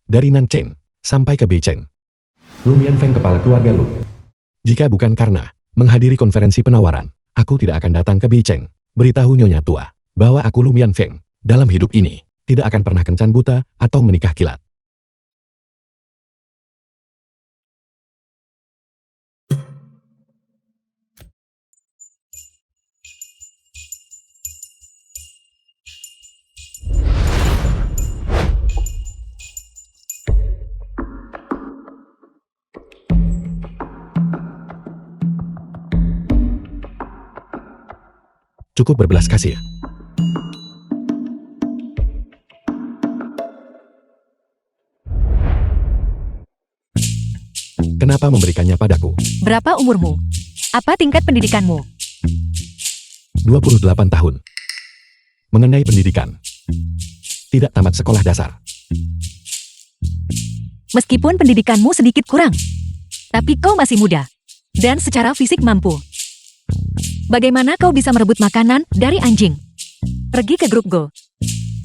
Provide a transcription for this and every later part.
Dari Nancheng sampai ke Beijing. Lu Mianfeng kepala keluarga lu. Jika bukan karena menghadiri konferensi penawaran, aku tidak akan datang ke Beijing. Beritahu Nyonya Tua bahwa aku Lu Mianfeng dalam hidup ini tidak akan pernah kencan buta atau menikah kilat. Cukup berbelas kasih. Kenapa memberikannya padaku? Berapa umurmu? Apa tingkat pendidikanmu? 28 tahun. Mengenai pendidikan. Tidak tamat sekolah dasar. Meskipun pendidikanmu sedikit kurang, tapi kau masih muda dan secara fisik mampu. Bagaimana kau bisa merebut makanan dari anjing? Pergi ke grup Go.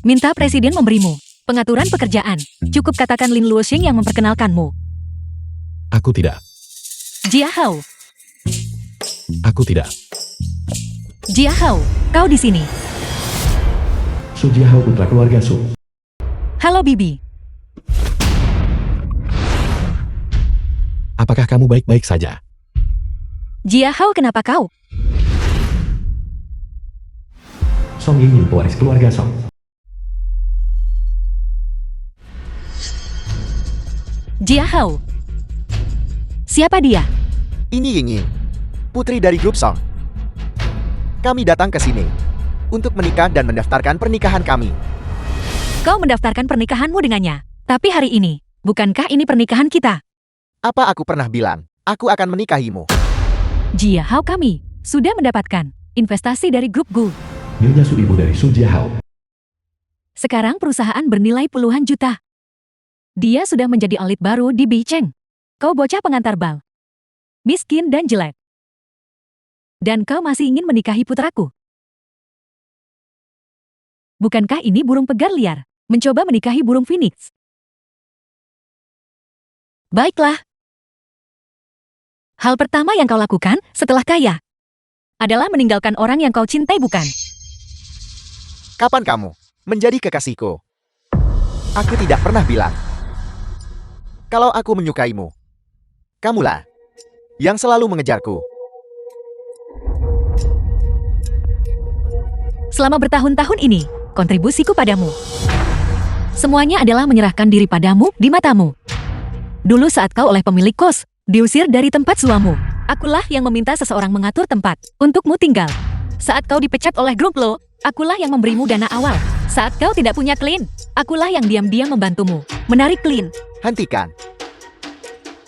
Minta presiden memberimu pengaturan pekerjaan. Cukup katakan Lin Luoxing yang memperkenalkanmu. Aku tidak. Jia Hao. Aku tidak. Jia Hao, kau di sini. Su Jiahao putra keluarga Su. Halo Bibi. Apakah kamu baik-baik saja? Jia Hao, kenapa kau? Song Yingying pewaris keluarga Song. Jia Hao. Siapa dia? Ini Yingying, putri dari grup Song. Kami datang ke sini untuk menikah dan mendaftarkan pernikahan kami. Kau mendaftarkan pernikahanmu dengannya. Tapi hari ini, bukankah ini pernikahan kita? Apa aku pernah bilang, aku akan menikahimu? Jia Hao, kami sudah mendapatkan investasi dari grup Gu. Nyonya Su ibu dari Su Jiahao. Sekarang perusahaan bernilai puluhan juta. Dia sudah menjadi elit baru di Beijing. Kau bocah pengantar bal. Miskin dan jelek. Dan kau masih ingin menikahi putraku? Bukankah ini burung pegar liar, mencoba menikahi burung phoenix? Baiklah. Hal pertama yang kau lakukan setelah kaya adalah meninggalkan orang yang kau cintai, bukan? Kapan kamu menjadi kekasihku? Aku tidak pernah bilang kalau aku menyukaimu. Kamulah yang selalu mengejarku. Selama bertahun-tahun ini, kontribusiku padamu semuanya adalah menyerahkan diri padamu di matamu. Dulu saat kau oleh pemilik kos diusir dari tempat suamu, akulah yang meminta seseorang mengatur tempat untukmu tinggal. Saat kau dipecat oleh grup Lo, akulah yang memberimu dana awal. Saat kau tidak punya klien, akulah yang diam-diam membantumu menarik klien. Hentikan.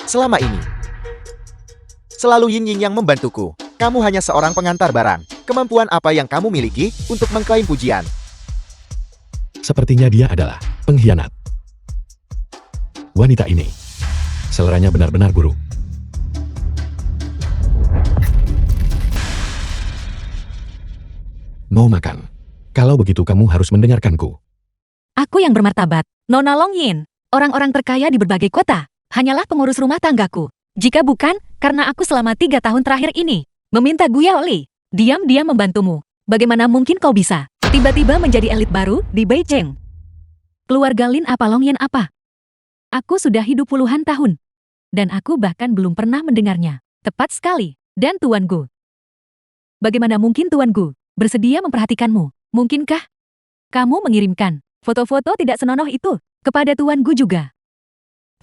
Selama ini, selalu Yingying yang membantuku. Kamu hanya seorang pengantar barang. Kemampuan apa yang kamu miliki untuk mengklaim pujian? Sepertinya dia adalah pengkhianat. Wanita ini, seleranya benar-benar buruk. Mau makan? Kalau begitu kamu harus mendengarkanku. Aku yang bermartabat, Nona Long Yin, orang-orang terkaya di berbagai kota, hanyalah pengurus rumah tanggaku. Jika bukan, karena aku selama 3 tahun terakhir ini meminta Gu Yaoli diam-diam membantumu. Bagaimana mungkin kau bisa tiba-tiba menjadi elit baru di Beijing? Keluarga Lin apa Long Yin apa? Aku sudah hidup puluhan tahun, dan aku bahkan belum pernah mendengarnya. Tepat sekali, dan Tuan Gu. Bagaimana mungkin Tuan Gu bersedia memperhatikanmu? Mungkinkah kamu mengirimkan foto-foto tidak senonoh itu kepada Tuan Gu juga?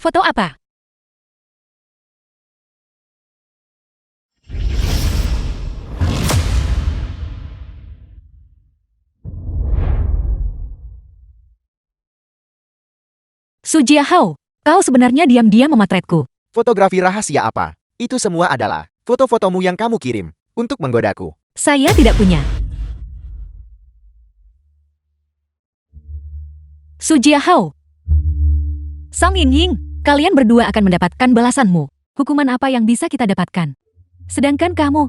Foto apa? Su Jiahao, kau sebenarnya diam-diam memotretku. Fotografi rahasia apa? Itu semua adalah foto-fotomu yang kamu kirim untuk menggodaku. Saya tidak punya. Su Jiahao. Song Yingying, kalian berdua akan mendapatkan balasanmu. Hukuman apa yang bisa kita dapatkan? Sedangkan kamu,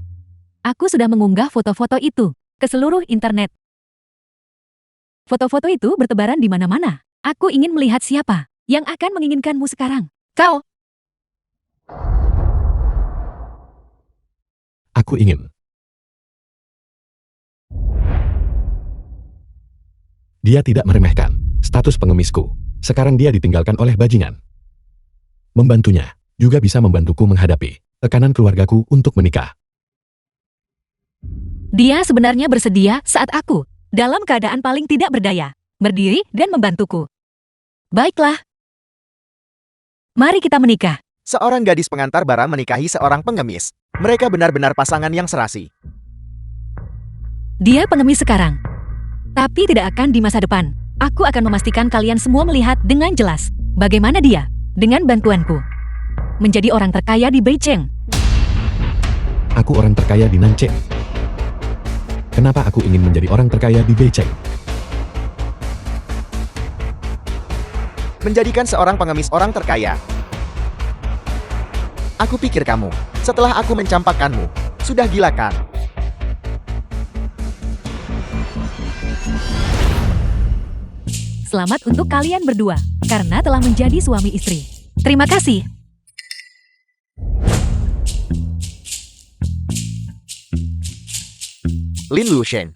aku sudah mengunggah foto-foto itu ke seluruh internet. Foto-foto itu bertebaran di mana-mana. Aku ingin melihat siapa yang akan menginginkanmu sekarang. Kau, Aku ingin. Dia tidak meremehkan status pengemisku. Sekarang dia ditinggalkan oleh bajingan. Membantunya juga bisa membantuku menghadapi tekanan keluargaku untuk menikah. dia sebenarnya bersedia saat aku, dalam keadaan paling tidak berdaya, berdiri dan membantuku. Baiklah. Mari kita menikah. Seorang gadis pengantar barang menikahi seorang pengemis. Mereka benar-benar pasangan yang serasi. Dia pengemis sekarang. Tapi tidak akan di masa depan. Aku akan memastikan kalian semua melihat dengan jelas bagaimana dia, dengan bantuanku, menjadi orang terkaya di Beijing. Aku orang terkaya di Nanjing. Kenapa aku ingin menjadi orang terkaya di Beijing? Menjadikan seorang pengemis orang terkaya. Aku pikir kamu, setelah aku mencampakkanmu, sudah gila kan? Selamat untuk kalian berdua, karena telah menjadi suami istri. Terima kasih. Lin Lushen.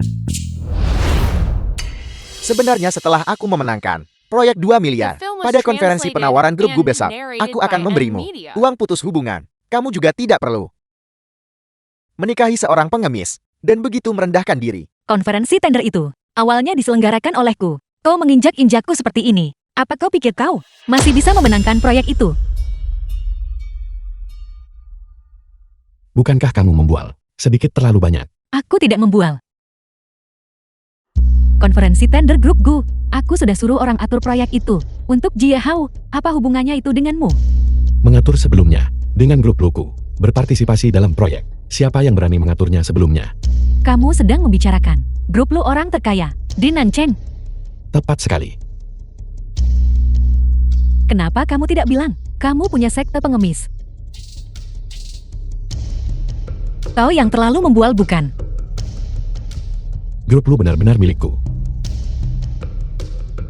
Sebenarnya setelah aku memenangkan proyek 2 miliar pada konferensi penawaran grup Gu besok, aku akan memberimu uang putus hubungan. Kamu juga tidak perlu menikahi seorang pengemis dan begitu merendahkan diri. Konferensi tender itu awalnya diselenggarakan olehku. Kau menginjak-injakku seperti ini. Apa kau pikir kau masih bisa memenangkan proyek itu? Bukankah kamu membual sedikit terlalu banyak? Aku tidak membual. Konferensi tender grup Gu. Aku sudah suruh orang atur proyek itu. Untuk Jia Hao, apa hubungannya itu denganmu? Mengatur sebelumnya dengan grup Luku berpartisipasi dalam proyek. Siapa yang berani mengaturnya sebelumnya? Kamu sedang membicarakan grup lu orang terkaya di Nancheng. Tepat sekali. Kenapa kamu tidak bilang kamu punya sekte pengemis? Kau yang terlalu membual bukan? Grup Lu benar-benar milikku.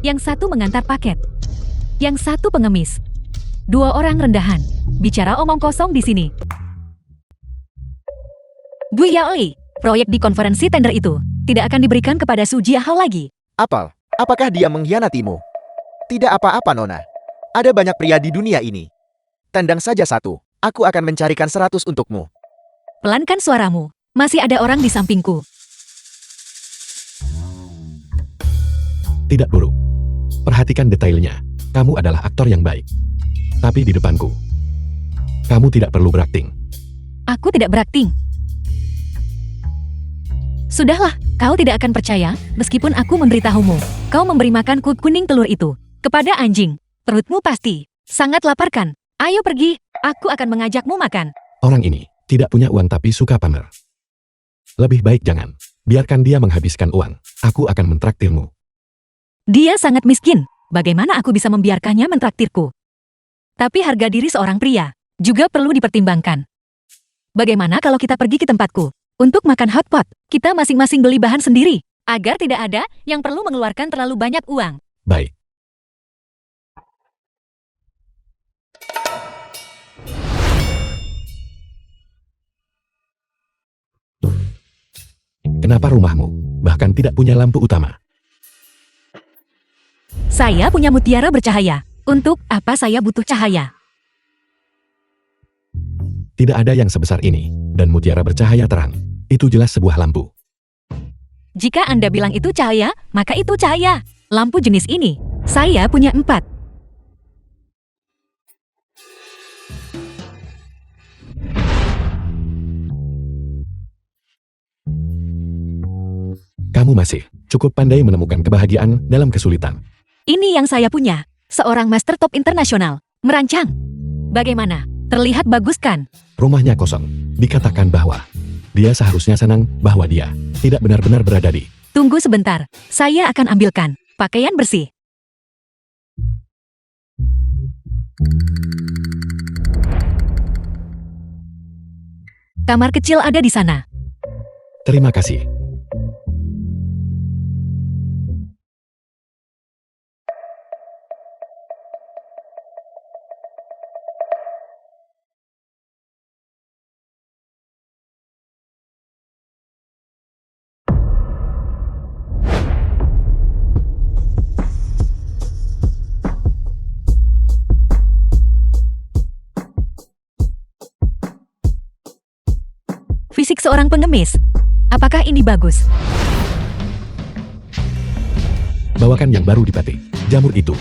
Yang satu mengantar paket. Yang satu pengemis. 2 orang rendahan. Bicara omong kosong di sini. Bu Yaoi, proyek di konferensi tender itu tidak akan diberikan kepada Su Jiahao lagi. Apel, apakah dia mengkhianatimu? Tidak apa-apa, Nona. Ada banyak pria di dunia ini. Tendang saja satu. Aku akan mencarikan 100 untukmu. Pelankan suaramu. Masih ada orang di sampingku. Tidak buruk. Perhatikan detailnya. Kamu adalah aktor yang baik. Tapi di depanku, kamu tidak perlu berakting. Aku tidak berakting. Sudahlah, kau tidak akan percaya meskipun aku memberitahumu. Kau memberi makan kulit kuning telur itu kepada anjing. Perutmu pasti sangat lapar kan? Ayo pergi, aku akan mengajakmu makan. Orang ini tidak punya uang tapi suka pamer. Lebih baik jangan. Biarkan dia menghabiskan uang. Aku akan mentraktirmu. Dia sangat miskin. Bagaimana aku bisa membiarkannya mentraktirku? Tapi harga diri seorang pria juga perlu dipertimbangkan. Bagaimana kalau kita pergi ke tempatku? Untuk makan hotpot, kita masing-masing beli bahan sendiri, agar tidak ada yang perlu mengeluarkan terlalu banyak uang. Baik. Kenapa rumahmu bahkan tidak punya lampu utama? Saya punya mutiara bercahaya. Untuk apa saya butuh cahaya? Tidak ada yang sebesar ini, dan mutiara bercahaya terang. Itu jelas sebuah lampu. Jika Anda bilang itu cahaya, maka itu cahaya. Lampu jenis ini, saya punya 4. Kamu masih cukup pandai menemukan kebahagiaan dalam kesulitan. Ini yang saya punya. Seorang master top internasional. Merancang. Bagaimana? Terlihat bagus kan? Rumahnya kosong. Dikatakan bahwa dia seharusnya senang bahwa dia tidak benar-benar berada di. Tunggu sebentar. Saya akan ambilkan pakaian bersih. Kamar kecil ada di sana. Terima kasih. Anak seorang pengemis. Apakah ini bagus? Bawakan yang baru dipetik, jamur itu.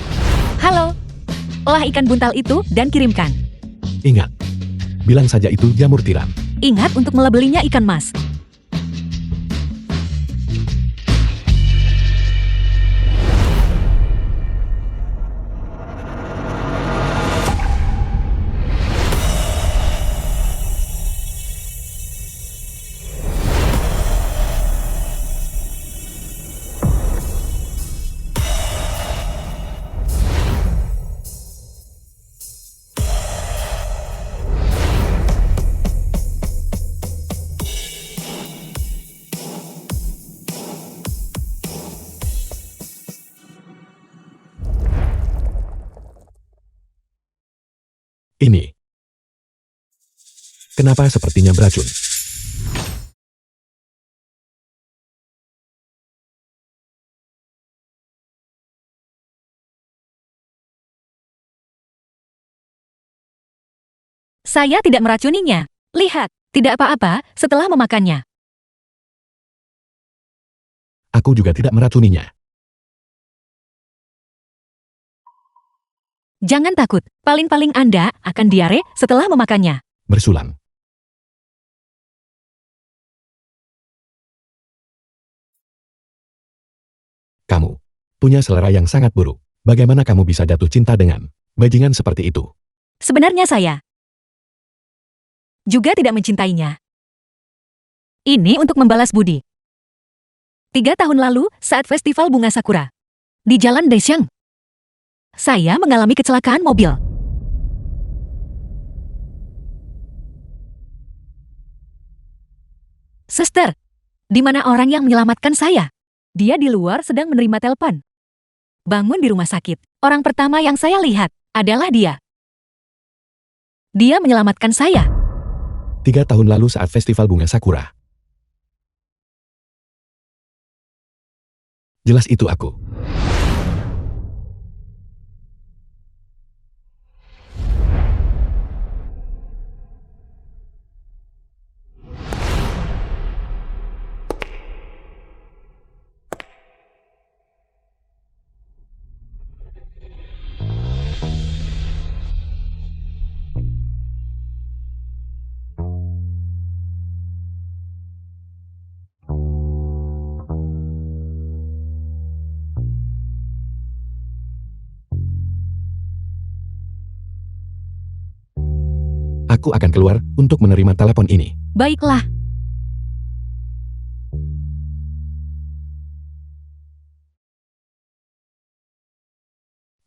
Halo. Olah ikan buntal itu dan kirimkan. Ingat, bilang saja itu jamur tiram. Ingat untuk melabelinya ikan mas. Ini. Kenapa sepertinya beracun? Saya tidak meracuninya. Lihat, tidak apa-apa setelah memakannya. Aku juga tidak meracuninya. Jangan takut, paling-paling Anda akan diare setelah memakannya. Bersulang. Kamu punya selera yang sangat buruk. Bagaimana kamu bisa jatuh cinta dengan bajingan seperti itu? Sebenarnya saya juga tidak mencintainya. Ini untuk membalas budi. 3 tahun lalu, saat festival bunga sakura di Jalan Daesyang, saya mengalami kecelakaan mobil. Suster, di mana orang yang menyelamatkan saya? Dia di luar sedang menerima telepon. Bangun di rumah sakit. Orang pertama yang saya lihat adalah dia. Dia menyelamatkan saya. 3 tahun lalu saat festival bunga sakura. Jelas itu aku. Aku akan keluar untuk menerima telepon ini. Baiklah.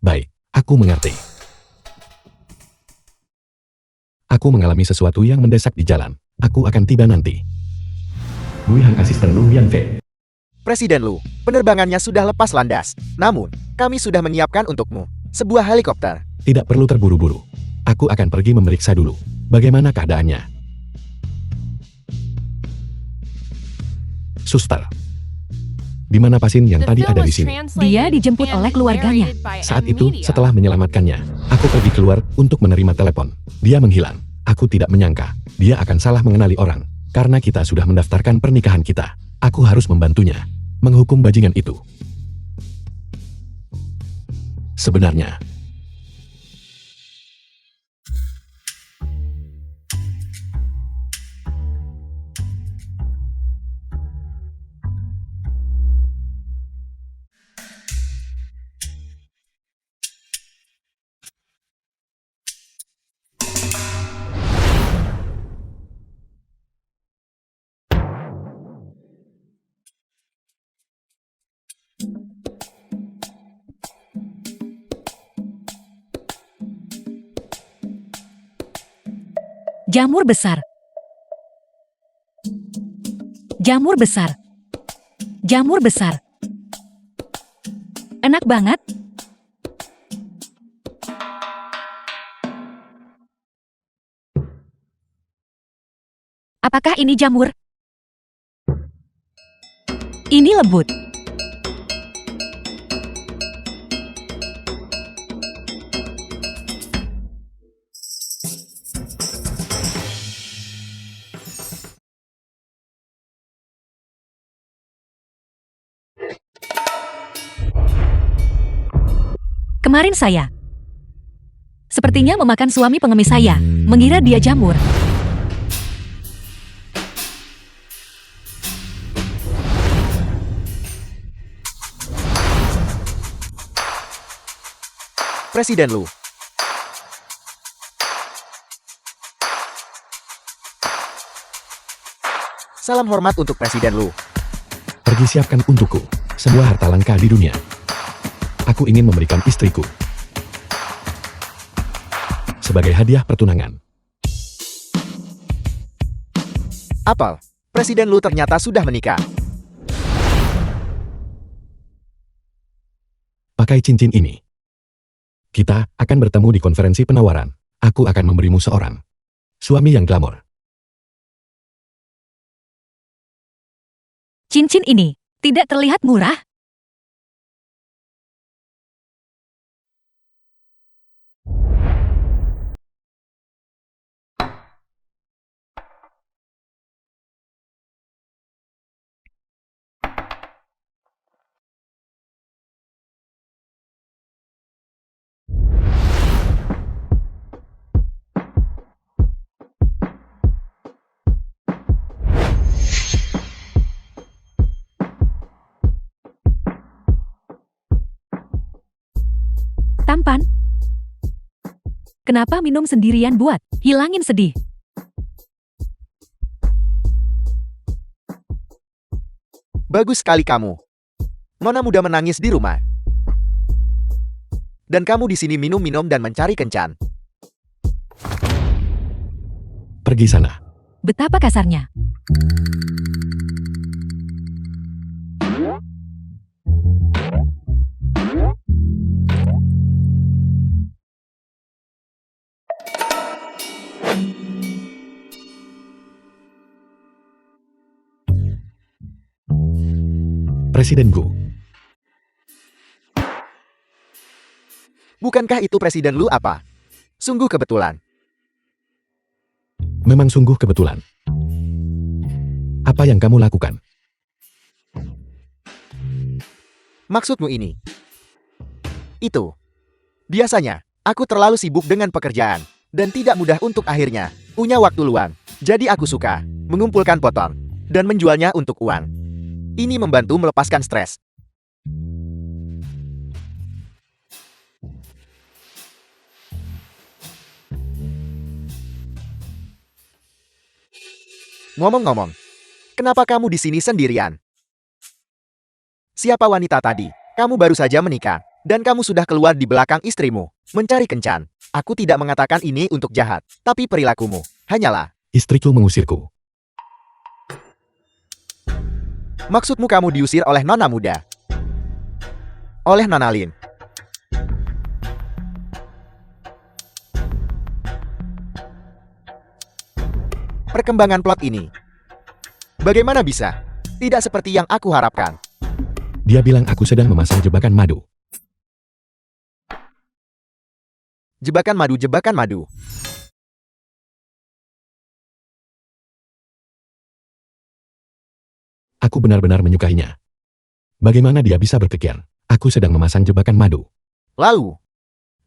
Baik, aku mengerti. Aku mengalami sesuatu yang mendesak di jalan. Aku akan tiba nanti. Buihang Asisten Lu Mianfei. Presiden Lu, penerbangannya sudah lepas landas. Namun, kami sudah menyiapkan untukmu sebuah helikopter. Tidak perlu terburu-buru. Aku akan pergi memeriksa dulu. Bagaimana keadaannya? Suster. Di mana pasien yang tadi ada di sini? Dia dijemput oleh keluarganya. Saat itu, setelah menyelamatkannya, aku pergi keluar untuk menerima telepon. Dia menghilang. Aku tidak menyangka dia akan salah mengenali orang. Karena kita sudah mendaftarkan pernikahan kita. Aku harus membantunya menghukum bajingan itu. Sebenarnya, Jamur besar. Jamur besar. Jamur besar. Enak banget. Apakah ini jamur? Ini lembut. Kemarin saya sepertinya memakan suami pengemis saya, mengira dia jamur. Presiden Lu. Salam hormat untuk Presiden Lu. Pergi siapkan untukku sebuah harta langka di dunia. Aku ingin memberikan istriku sebagai hadiah pertunangan. Apel, Presiden Lu ternyata sudah menikah. Pakai cincin ini. Kita akan bertemu di konferensi penawaran. Aku akan memberimu seorang suami yang glamor. Cincin ini tidak terlihat murah. Tampan. Kenapa minum sendirian buat hilangin sedih? Bagus sekali kamu. Nona muda menangis di rumah. Dan kamu di sini minum-minum dan mencari kencan. Pergi sana. Betapa kasarnya. Presidenku. Bukankah itu Presiden Lu apa? Sungguh kebetulan. Memang sungguh kebetulan. Apa yang kamu lakukan? Maksudmu ini? Itu. Biasanya, aku terlalu sibuk dengan pekerjaan. Dan tidak mudah untuk akhirnya punya waktu luang. Jadi aku suka mengumpulkan poton dan menjualnya untuk uang. Ini membantu melepaskan stres. Ngomong-ngomong, kenapa kamu di sini sendirian? Siapa wanita tadi? Kamu baru saja menikah, dan kamu sudah keluar di belakang istrimu, mencari kencan. Aku tidak mengatakan ini untuk jahat, tapi perilakumu hanyalah. Istriku mengusirku. Maksudmu kamu diusir oleh nona muda? Oleh Nona Lin? Perkembangan plot ini. Bagaimana bisa? Tidak seperti yang aku harapkan. Dia bilang aku sedang memasang jebakan madu. Jebakan madu, jebakan madu. Aku benar-benar menyukainya. Bagaimana dia bisa berpikir, aku sedang memasang jebakan madu? Lalu,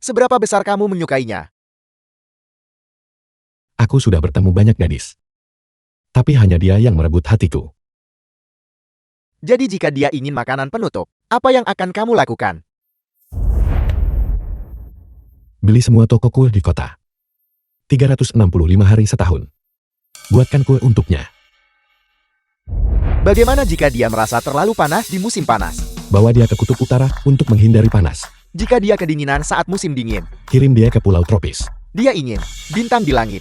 seberapa besar kamu menyukainya? Aku sudah bertemu banyak gadis. Tapi hanya dia yang merebut hatiku. Jadi jika dia ingin makanan penutup, apa yang akan kamu lakukan? Beli semua toko kue di kota. 365 hari setahun. Buatkan kue untuknya. Bagaimana jika dia merasa terlalu panas di musim panas? Bawa dia ke kutub utara untuk menghindari panas. Jika dia kedinginan saat musim dingin, Kirim dia ke pulau tropis. dia ingin bintang di langit.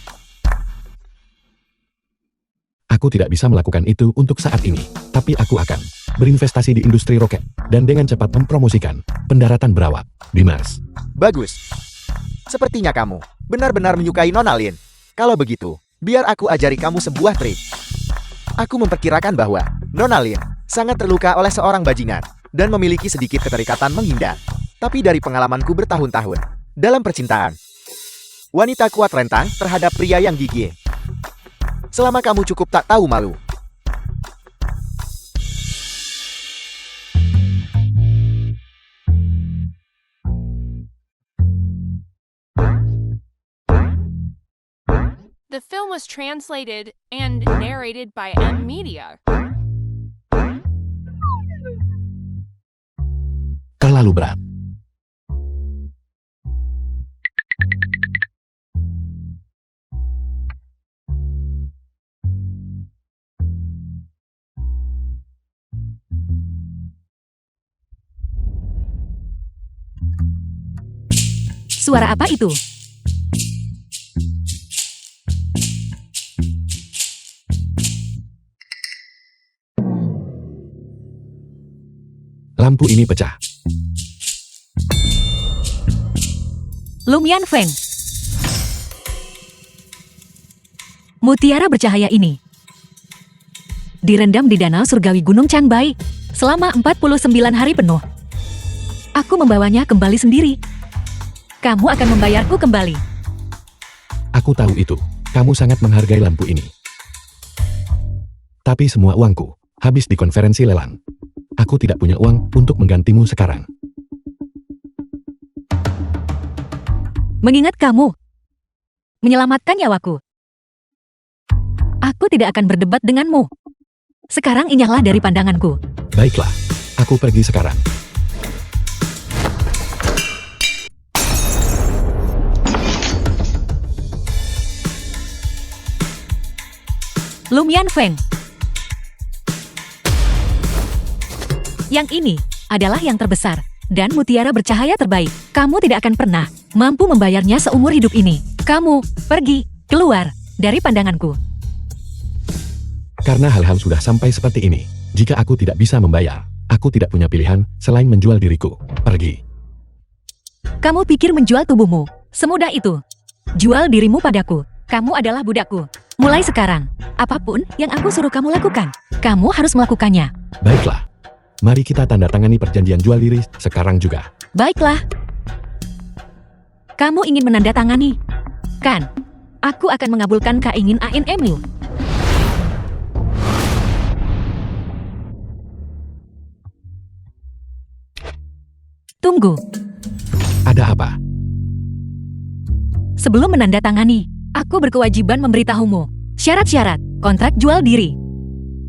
Aku tidak bisa melakukan itu untuk saat ini. Tapi aku akan berinvestasi di industri roket. Dan dengan cepat mempromosikan pendaratan berawak di Mars. Bagus. Sepertinya kamu benar-benar menyukai Nona Lin. Kalau begitu, biar aku ajari kamu sebuah trik. Aku memperkirakan bahwa Nona Lin sangat terluka oleh seorang bajingan dan memiliki sedikit keterikatan menghindar. Tapi dari pengalamanku bertahun-tahun dalam percintaan, wanita kuat rentang terhadap pria yang gigih. Selama kamu cukup tak tahu malu. The film was translated and narrated by M Media. Terlalu berat. Suara apa itu? Lampu ini pecah. Lumian Feng. Mutiara bercahaya ini direndam di danau surgawi Gunung Changbai selama 49 hari penuh. Aku membawanya kembali sendiri. Kamu akan membayarku kembali. Aku tahu itu. Kamu sangat menghargai lampu ini. Tapi semua uangku habis di konferensi lelang. Aku tidak punya uang untuk menggantimu sekarang. Mengingat kamu menyelamatkan nyawaku, aku tidak akan berdebat denganmu. Sekarang inyahlah dari pandanganku. Baiklah, aku pergi sekarang. Lumian Feng. Yang ini adalah yang terbesar dan mutiara bercahaya terbaik. Kamu tidak akan pernah mampu membayarnya seumur hidup ini. Kamu pergi keluar dari pandanganku. Karena hal-hal sudah sampai seperti ini, jika aku tidak bisa membayar, aku tidak punya pilihan selain menjual diriku. Pergi. Kamu pikir menjual tubuhmu semudah itu? Jual dirimu padaku. Kamu adalah budakku. Mulai sekarang, apapun yang aku suruh kamu lakukan, kamu harus melakukannya. Baiklah. Mari kita tanda tangani perjanjian jual diri sekarang juga. Baiklah. Kamu ingin menandatangani? Kan? Aku akan mengabulkan keinginanmu. Tunggu. Ada apa? Sebelum menandatangani, aku berkewajiban memberitahumu syarat-syarat kontrak jual diri.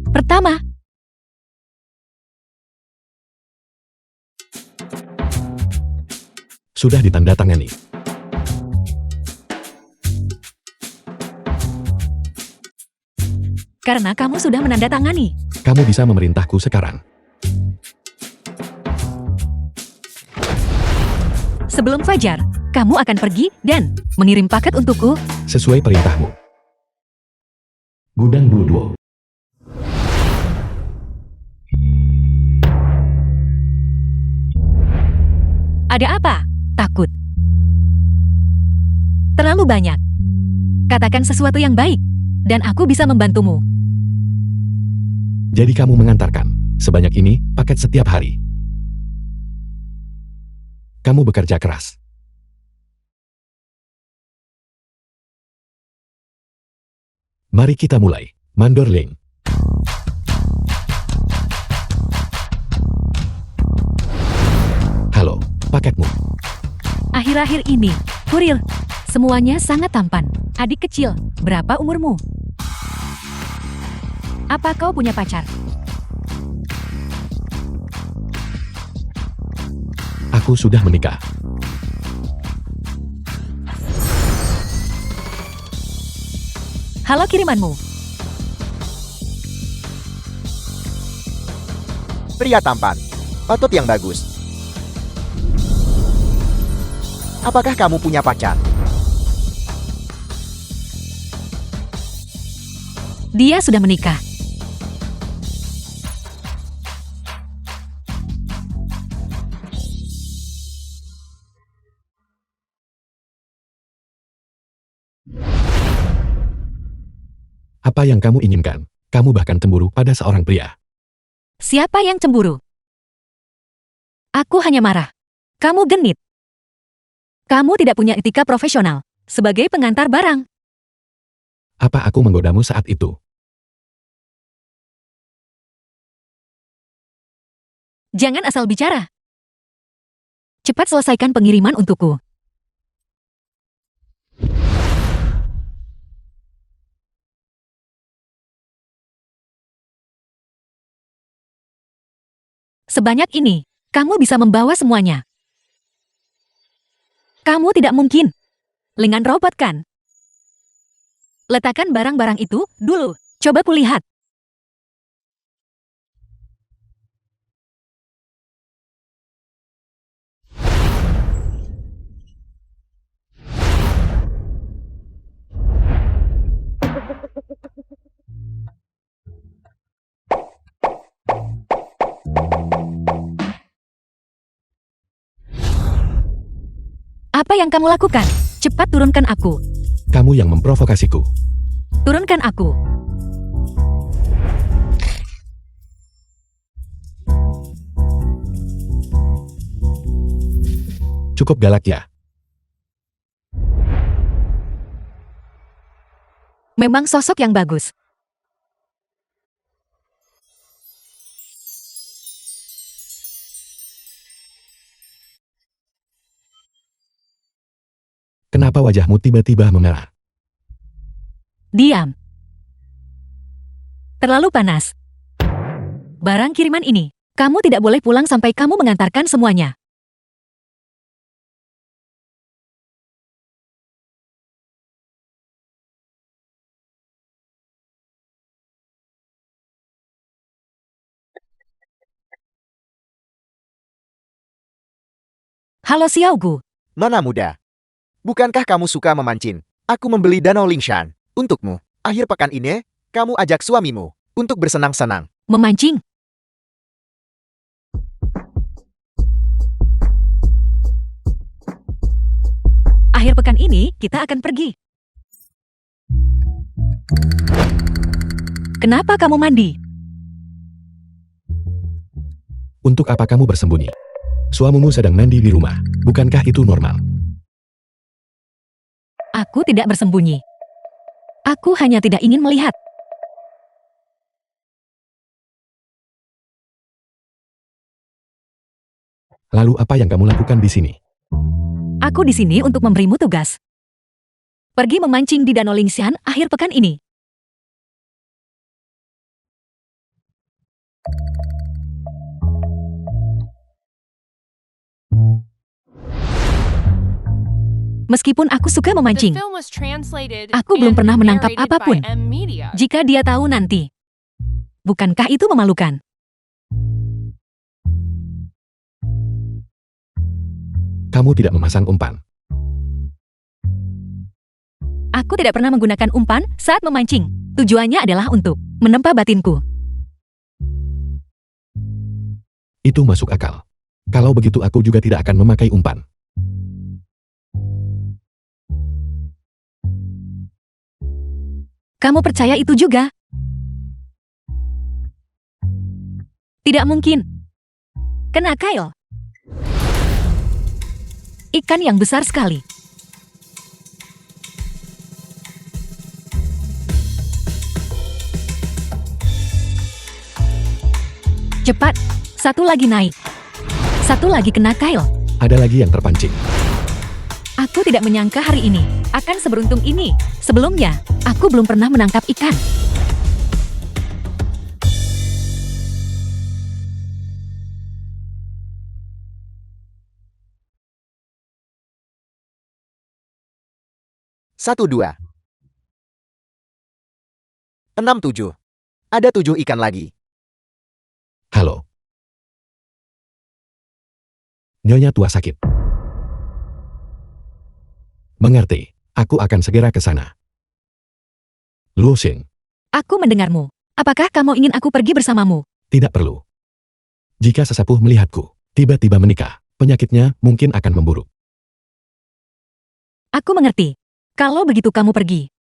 Pertama, sudah ditandatangani. karena kamu sudah menandatangani. Kamu bisa memerintahku sekarang. Sebelum fajar, kamu akan pergi dan mengirim paket untukku. Sesuai perintahmu. Gudang Blueduo. Ada apa? Takut. Terlalu banyak. Katakan sesuatu yang baik, dan aku bisa membantumu. Jadi kamu mengantarkan sebanyak ini paket setiap hari. Kamu bekerja keras. Mari kita mulai, Mandorling. Halo, paketmu. Akhir-akhir ini, kurir, semuanya sangat tampan. Adik kecil, berapa umurmu? Apa kau punya pacar? Aku sudah menikah. Halo kirimanmu. Pria tampan, otot yang bagus. Apakah kamu punya pacar? Dia sudah menikah. Apa yang kamu inginkan? Kamu bahkan cemburu pada seorang pria. Siapa yang cemburu? Aku hanya marah. Kamu genit. Kamu tidak punya etika profesional sebagai pengantar barang. Apa aku menggodamu saat itu? Jangan asal bicara. Cepat selesaikan pengiriman untukku. Sebanyak ini, kamu bisa membawa semuanya. Kamu tidak mungkin. Lengan robot kan? Letakkan barang-barang itu dulu. Coba kulihat. Apa yang kamu lakukan? Cepat turunkan aku. Kamu yang memprovokasiku. Turunkan aku. Cukup galak ya. Memang sosok yang bagus. Kenapa wajahmu tiba-tiba memerah? Diam. Terlalu panas. Barang kiriman ini, kamu tidak boleh pulang sampai kamu mengantarkan semuanya. Halo Xiaogu. Nona muda. Bukankah kamu suka memancing? Aku membeli danau Lingshan untukmu. Akhir pekan ini, kamu ajak suamimu untuk bersenang-senang. Memancing. Akhir pekan ini, kita akan pergi. Kenapa kamu mandi? Untuk apa kamu bersembunyi? Suamimu sedang mandi di rumah. Bukankah itu normal? Aku tidak bersembunyi. Aku hanya tidak ingin melihat. Lalu apa yang kamu lakukan di sini? Aku di sini untuk memberimu tugas. Pergi memancing di Danau Lingshan akhir pekan ini. Meskipun aku suka memancing, aku belum pernah menangkap apapun. Jika dia tahu nanti, bukankah itu memalukan? Kamu tidak memasang umpan. Aku tidak pernah menggunakan umpan saat memancing. Tujuannya adalah untuk menempa batinku. Itu masuk akal. Kalau begitu aku juga tidak akan memakai umpan. Kamu percaya itu juga? Tidak mungkin. Kena Kyle. Ikan yang besar sekali. Cepat, satu lagi naik. Satu lagi kena Kyle. Ada lagi yang terpancing. Aku tidak menyangka hari ini akan seberuntung ini. Sebelumnya, aku belum pernah menangkap ikan. Satu dua. 6-7. Ada 7 ikan lagi. Halo. Nyonya tua sakit. Mengerti. Aku akan segera ke sana. Luo Xing, Aku mendengarmu. Apakah kamu ingin aku pergi bersamamu? tidak perlu. Jika sesepuh melihatku, tiba-tiba menikah, penyakitnya mungkin akan memburuk. Aku mengerti. Kalau begitu kamu pergi.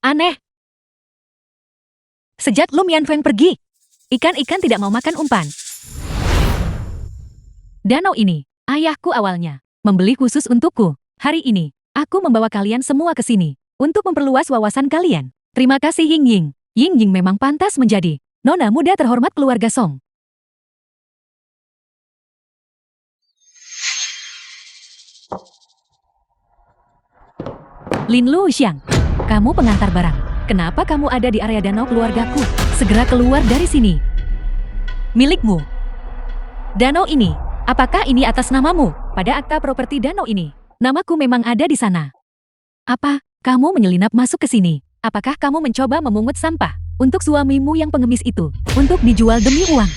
Aneh. Sejak Lu Mianfeng pergi, ikan-ikan tidak mau makan umpan. Danau ini, ayahku awalnya, membeli khusus untukku. Hari ini, aku membawa kalian semua ke sini, untuk memperluas wawasan kalian. Terima kasih Ying Ying. Ying Ying memang pantas menjadi nona muda terhormat keluarga Song. Lin Lu Xiang, kamu pengantar barang. Kenapa kamu ada di area danau keluargaku? Segera keluar dari sini. Milikmu. Danau ini, apakah ini atas namamu? Pada akta properti danau ini, namaku memang ada di sana. Apa? Kamu menyelinap masuk ke sini? Apakah kamu mencoba memungut sampah untuk suamimu yang pengemis itu, untuk dijual demi uang?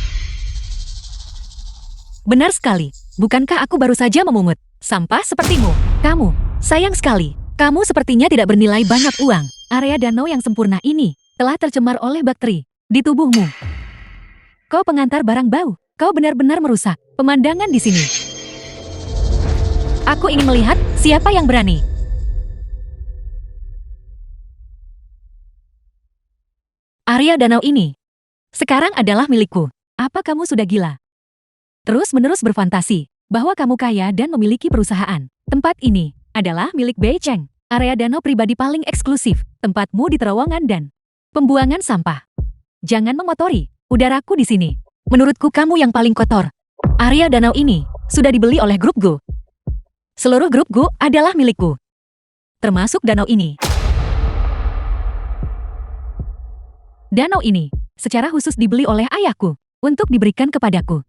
Benar sekali. Bukankah aku baru saja memungut sampah sepertimu? Kamu, sayang sekali. Kamu sepertinya tidak bernilai banyak uang. Area danau yang sempurna ini telah tercemar oleh bakteri di tubuhmu. Kau pengantar barang bau. Kau benar-benar merusak pemandangan di sini. Aku ingin melihat siapa yang berani. Area danau ini sekarang adalah milikku. Apa kamu sudah gila? Terus-menerus berfantasi bahwa kamu kaya dan memiliki perusahaan. Tempat ini adalah milik Bei Cheng. Area danau pribadi paling eksklusif. Tempatmu di terowongan dan pembuangan sampah. Jangan mengotori udaraku di sini. Menurutku kamu yang paling kotor. Area danau ini sudah dibeli oleh grup Go. Seluruh grup Go adalah milikku. Termasuk danau ini. Danau ini secara khusus dibeli oleh ayahku untuk diberikan kepadaku.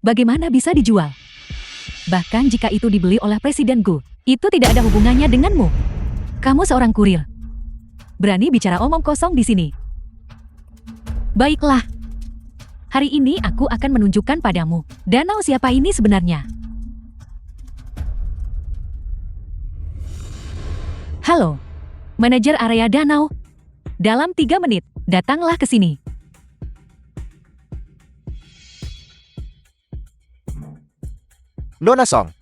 Bagaimana bisa dijual? Bahkan jika itu dibeli oleh Presiden Go, itu tidak ada hubungannya denganmu. Kamu seorang kurir. Berani bicara omong kosong di sini. Baiklah. Hari ini aku akan menunjukkan padamu danau siapa ini sebenarnya. Halo, manajer area danau. Dalam 3 menit, datanglah ke sini. Nona Song,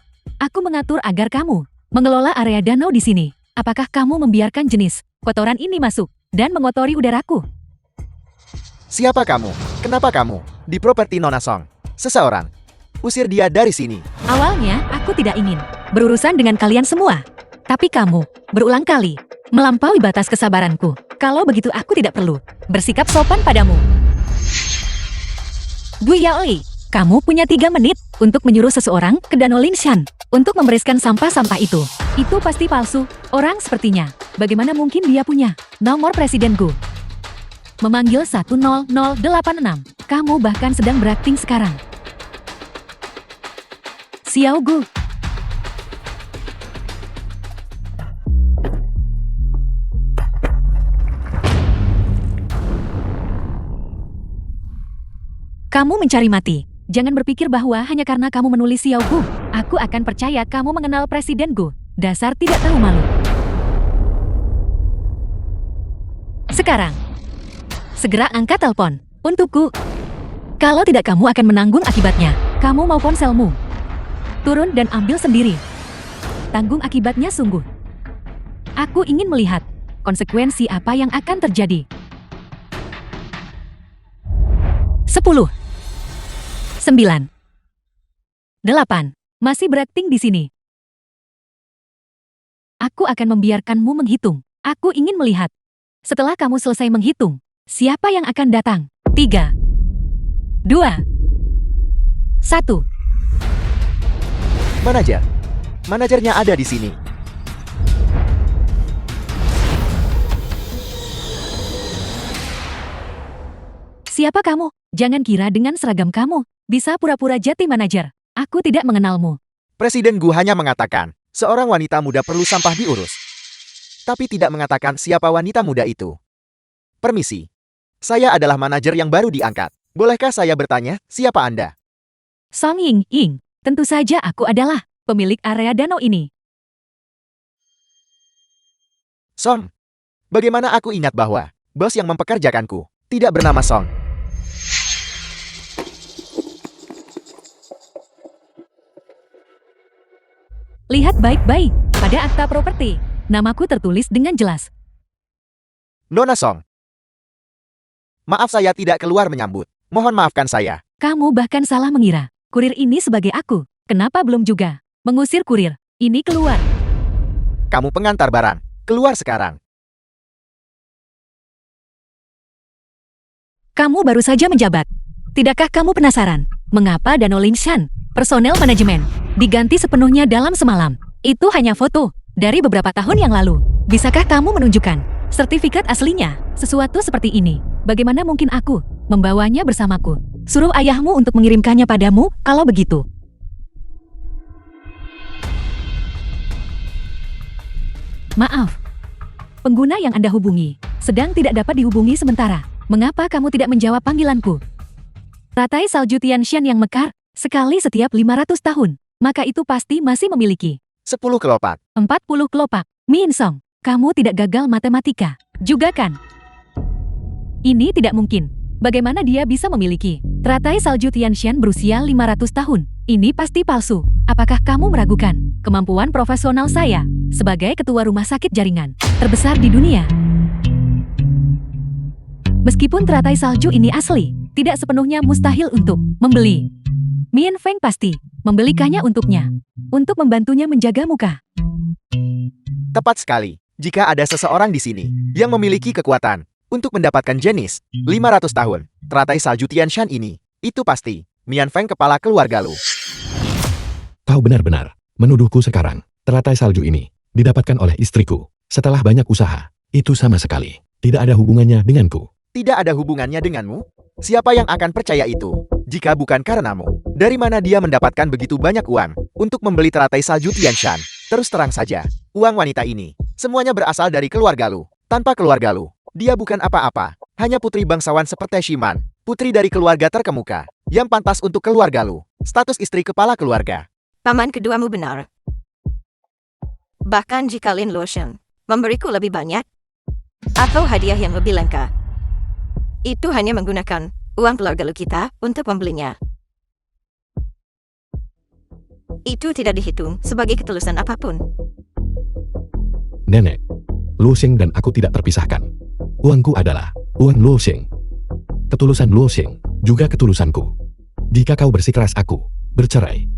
Aku mengatur agar kamu mengelola area danau di sini. Apakah kamu membiarkan jenis kotoran ini masuk dan mengotori udaraku? siapa kamu? Kenapa kamu di properti Nona Song? Seseorang. Usir dia dari sini. Awalnya, aku tidak ingin berurusan dengan kalian semua. Tapi kamu berulang kali melampaui batas kesabaranku. Kalau begitu aku tidak perlu bersikap sopan padamu. Gu Yaoli, kamu punya 3 menit untuk menyuruh seseorang ke Danau Linshan untuk membereskan sampah-sampah itu. Itu pasti palsu. Orang sepertinya. Bagaimana mungkin dia punya nomor Presiden Gu? Memanggil 10086. Kamu bahkan sedang berakting sekarang. Xiao Gu. Kamu mencari mati. Jangan berpikir bahwa hanya karena kamu menulis Xiao Gu, aku akan percaya kamu mengenal Presiden Gu. Dasar tidak tahu malu. Sekarang, segera angkat telepon untukku. Kalau tidak kamu akan menanggung akibatnya. Kamu mau ponselmu? Turun dan ambil sendiri. Tanggung akibatnya sungguh. Aku ingin melihat konsekuensi apa yang akan terjadi. 10, 9, 8, masih berakting di sini. Aku akan membiarkanmu menghitung. Aku ingin melihat. Setelah kamu selesai menghitung, siapa yang akan datang? 3, 2, 1. Manajer. Manajernya ada di sini. Siapa kamu? Jangan kira dengan seragam kamu bisa pura-pura jadi manajer. Aku tidak mengenalmu. Presiden Gu hanya mengatakan, seorang wanita muda perlu sampah diurus. Tapi tidak mengatakan siapa wanita muda itu. Permisi. Saya adalah manajer yang baru diangkat. Bolehkah saya bertanya, siapa Anda? Song Ying Ying. Tentu saja aku adalah pemilik area danau ini. Song. Bagaimana aku ingat bahwa bos yang mempekerjakanku tidak bernama Song. Lihat baik-baik pada akta properti. Namaku tertulis dengan jelas. Nona Song. Maaf saya tidak keluar menyambut. Mohon maafkan saya. Kamu bahkan salah mengira kurir ini sebagai aku. Kenapa belum juga mengusir kurir ini keluar? Kamu pengantar barang. Keluar sekarang. Kamu baru saja menjabat. Tidakkah kamu penasaran? Mengapa Dano Lingshan, personel manajemen, diganti sepenuhnya dalam semalam? Itu hanya foto dari beberapa tahun yang lalu. Bisakah kamu menunjukkan sertifikat aslinya? Sesuatu seperti ini, bagaimana mungkin aku membawanya bersamaku? Suruh ayahmu untuk mengirimkannya padamu kalau begitu. Maaf, pengguna yang Anda hubungi sedang tidak dapat dihubungi sementara. Mengapa kamu tidak menjawab panggilanku? Ratai salju Tianshan yang mekar sekali setiap 500 tahun, maka itu pasti masih memiliki 10 kelopak. 40 kelopak. Min Song, kamu tidak gagal matematika, juga kan? Ini tidak mungkin. Bagaimana dia bisa memiliki teratai salju Tianshan berusia 500 tahun? Ini pasti palsu. Apakah kamu meragukan kemampuan profesional saya sebagai ketua rumah sakit jaringan terbesar di dunia? Meskipun teratai salju ini asli, tidak sepenuhnya mustahil untuk membeli. Mian Feng pasti membelikannya untuknya, untuk membantunya menjaga muka. Tepat sekali. Jika ada seseorang di sini yang memiliki kekuatan untuk mendapatkan jenis 500 tahun teratai salju Tianshan ini, itu pasti Mian Feng, kepala keluarga Lu. Kau benar-benar menuduhku sekarang. Teratai salju ini didapatkan oleh istriku setelah banyak usaha. Itu sama sekali tidak ada hubungannya denganku. Tidak ada hubungannya denganmu? Siapa yang akan percaya itu? Jika bukan karenamu, dari mana dia mendapatkan begitu banyak uang untuk membeli teratai salju Tianshan? Terus terang saja, uang wanita ini semuanya berasal dari keluarga Lu. Tanpa keluarga Lu, dia bukan apa-apa. Hanya putri bangsawan seperti Shiman, putri dari keluarga terkemuka, yang pantas untuk keluarga Lu. Status istri kepala keluarga. Paman keduamu benar. Bahkan jika Lin Luosheng memberiku lebih banyak, atau hadiah yang lebih lengkap, itu hanya menggunakan uang keluarga Lu kita untuk membelinya. Itu tidak dihitung sebagai ketulusan apapun. Nenek, Luo Sheng dan aku tidak terpisahkan. Uangku adalah uang Luo Sheng. Ketulusan Luo Sheng juga ketulusanku. Jika kau bersikeras aku bercerai,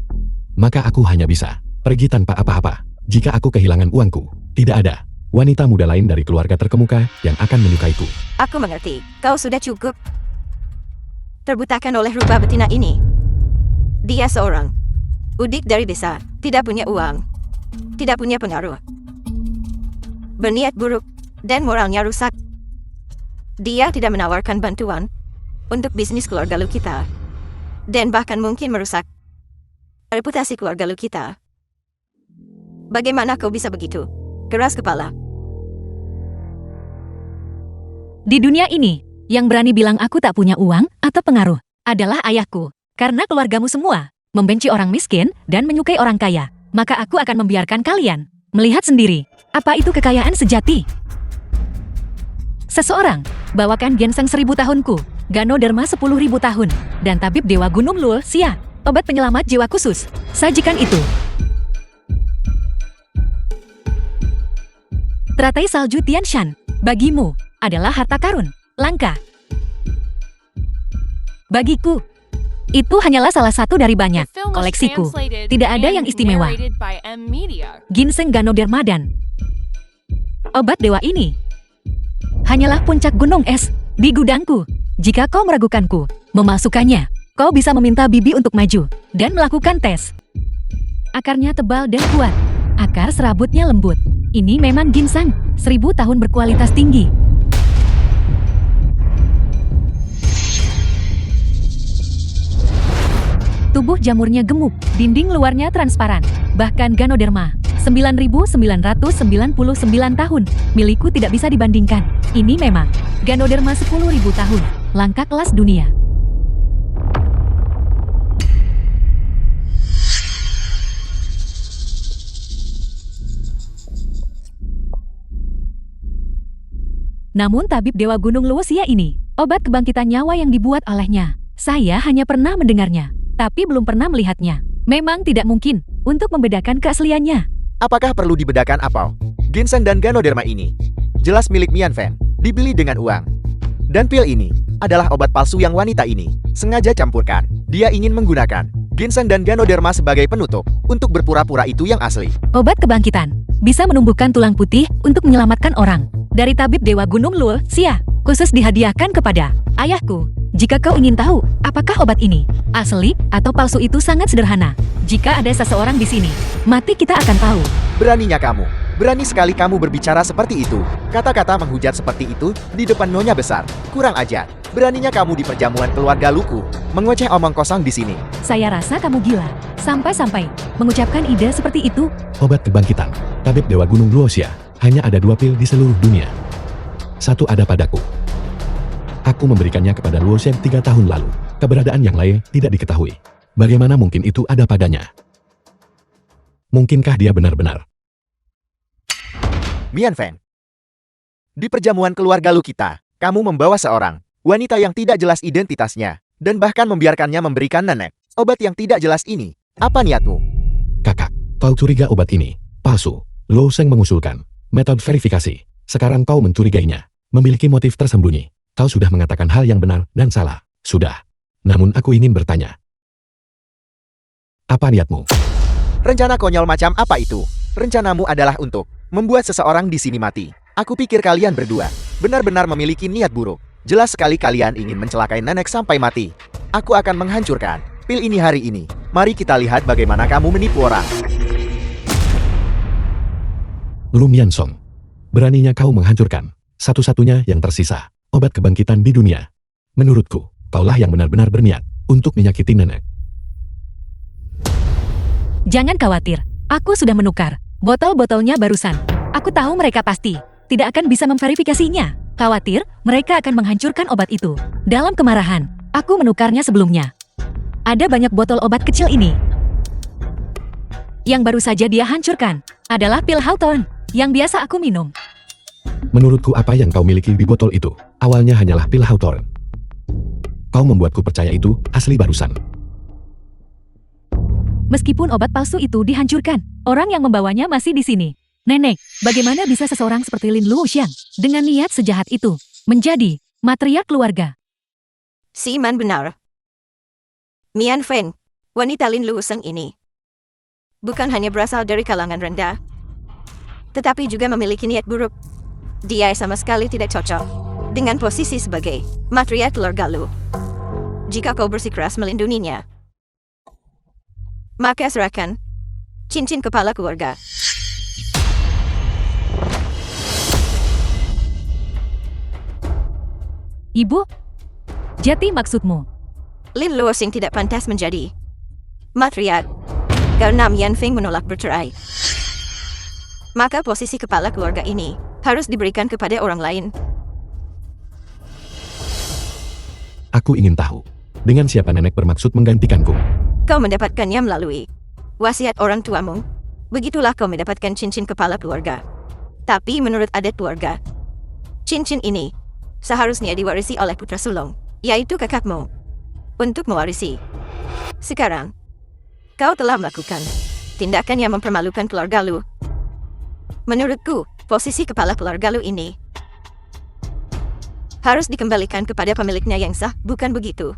maka aku hanya bisa pergi tanpa apa-apa. Jika aku kehilangan uangku, tidak ada wanita muda lain dari keluarga terkemuka yang akan menyukaiku. Aku mengerti, kau sudah cukup terbutakan oleh rupa betina ini. Dia seorang udik dari desa, tidak punya uang, tidak punya pengaruh, berniat buruk, dan moralnya rusak. Dia tidak menawarkan bantuan untuk bisnis keluarga Lu kita, dan bahkan mungkin merusak reputasi keluarga Lu kita. Bagaimana kau bisa begitu keras kepala? Di dunia ini, yang berani bilang aku tak punya uang atau pengaruh adalah ayahku. Karena keluargamu semua membenci orang miskin dan menyukai orang kaya, maka aku akan membiarkan kalian melihat sendiri apa itu kekayaan sejati. Seseorang bawakan ginseng 1000 tahunku, Ganoderma 10.000 tahun, dan tabib Dewa Gunung Luo Xia, obat penyelamat jiwa khusus. Sajikan itu. Teratai salju Tianshan bagimu adalah harta karun langka. Bagiku, itu hanyalah salah satu dari banyak koleksiku. Tidak ada yang istimewa. Ginseng Ganoderma dan obat dewa ini hanyalah puncak gunung es di gudangku. Jika kau meragukanku memasukkannya, kau bisa meminta bibi untuk maju dan melakukan tes. Akarnya tebal dan kuat. Akar serabutnya lembut. Ini memang ginseng 1000 tahun berkualitas tinggi. Tubuh jamurnya gemuk, dinding luarnya transparan. Bahkan Ganoderma 9.999 tahun milikku tidak bisa dibandingkan. Ini memang Ganoderma 10.000 tahun, langka kelas dunia. Namun tabib Dewa Gunung Luo Xia ini, obat kebangkitan nyawa yang dibuat olehnya, saya hanya pernah mendengarnya, tapi belum pernah melihatnya. Memang tidak mungkin untuk membedakan keasliannya. Apakah perlu dibedakan apa? Ginseng dan Ganoderma ini jelas milik Mian Feng, dibeli dengan uang. Dan pil ini adalah obat palsu yang wanita ini sengaja campurkan. Dia ingin menggunakan ginseng dan Ganoderma sebagai penutup untuk berpura-pura itu yang asli. Obat kebangkitan bisa menumbuhkan tulang putih untuk menyelamatkan orang. Dari tabib Dewa Gunung Luo Xia, khusus dihadiahkan kepada Ayahku, jika kau ingin tahu, apakah obat ini asli atau palsu itu sangat sederhana. Jika ada seseorang di sini, mati kita akan tahu. Beraninya kamu. Berani sekali kamu berbicara seperti itu. Kata-kata menghujat seperti itu di depan nyonya besar. Kurang ajar. Beraninya kamu di perjamuan keluarga Luku. Mengoceh omong kosong di sini. Saya rasa kamu gila. Sampai-sampai mengucapkan ide seperti itu. Obat kebangkitan. Tabib Dewa Gunung Luoxia. Hanya ada 2 pil di seluruh dunia. Satu ada padaku. Aku memberikannya kepada Luoxian 3 tahun lalu. Keberadaan yang lain tidak diketahui. Bagaimana mungkin itu ada padanya? Mungkinkah dia benar-benar? Mian Feng. Di perjamuan keluarga Lu kita, kamu membawa seorang wanita yang tidak jelas identitasnya, dan bahkan membiarkannya memberikan nenek obat yang tidak jelas ini. Apa niatmu? Kakak, kau curiga obat ini palsu. Lo Sheng mengusulkan metode verifikasi. Sekarang kau mencurigainya. Memiliki motif tersembunyi. Kau sudah mengatakan hal yang benar dan salah. Sudah. Namun aku ingin bertanya. Apa niatmu? Rencana konyol macam apa itu? Rencanamu adalah untuk membuat seseorang di sini mati. Aku pikir kalian berdua benar-benar memiliki niat buruk. Jelas sekali kalian ingin mencelakai nenek sampai mati. Aku akan menghancurkan pil ini hari ini. Mari kita lihat bagaimana kamu menipu orang. Lu Miansong. Beraninya kau menghancurkan satu-satunya yang tersisa obat kebangkitan di dunia. Menurutku, kaulah yang benar-benar berniat untuk menyakiti nenek. Jangan khawatir, aku sudah menukar botol-botolnya barusan. Aku tahu mereka pasti tidak akan bisa memverifikasinya. Khawatir, mereka akan menghancurkan obat itu. Dalam kemarahan, aku menukarnya sebelumnya. Ada banyak botol obat kecil ini. Yang baru saja dia hancurkan adalah pil Hawthorne yang biasa aku minum. Menurutku apa yang kau miliki di botol itu, awalnya hanyalah pil Hawthorne. Kau membuatku percaya itu asli barusan. Meskipun obat palsu itu dihancurkan, orang yang membawanya masih di sini. Nenek, bagaimana bisa seseorang seperti Lin Luoxian dengan niat sejahat itu menjadi matriark keluarga? Si Iman benar. Mian Feng, wanita Lin Luoxian ini, bukan hanya berasal dari kalangan rendah, tetapi juga memiliki niat buruk. Dia sama sekali tidak cocok dengan posisi sebagai matriark keluarga Lu. Jika kau bersikeras melindunginya, maka serahkan cincin kepala keluarga. Ibu, jati maksudmu? Lin Luoxing tidak pantas menjadi matriark karena Mian Feng menolak bercerai. Maka posisi kepala keluarga ini harus diberikan kepada orang lain. Aku ingin tahu, dengan siapa nenek bermaksud menggantikanku? Kau mendapatkannya melalui wasiat orang tuamu. Begitulah kau mendapatkan cincin kepala keluarga. Tapi menurut adat keluarga, cincin ini seharusnya diwarisi oleh putra sulung, yaitu kakakmu, untuk mewarisi. Sekarang, kau telah melakukan tindakan yang mempermalukan keluarga Lu. Menurutku, posisi kepala keluarga Lu ini harus dikembalikan kepada pemiliknya yang sah, bukan begitu?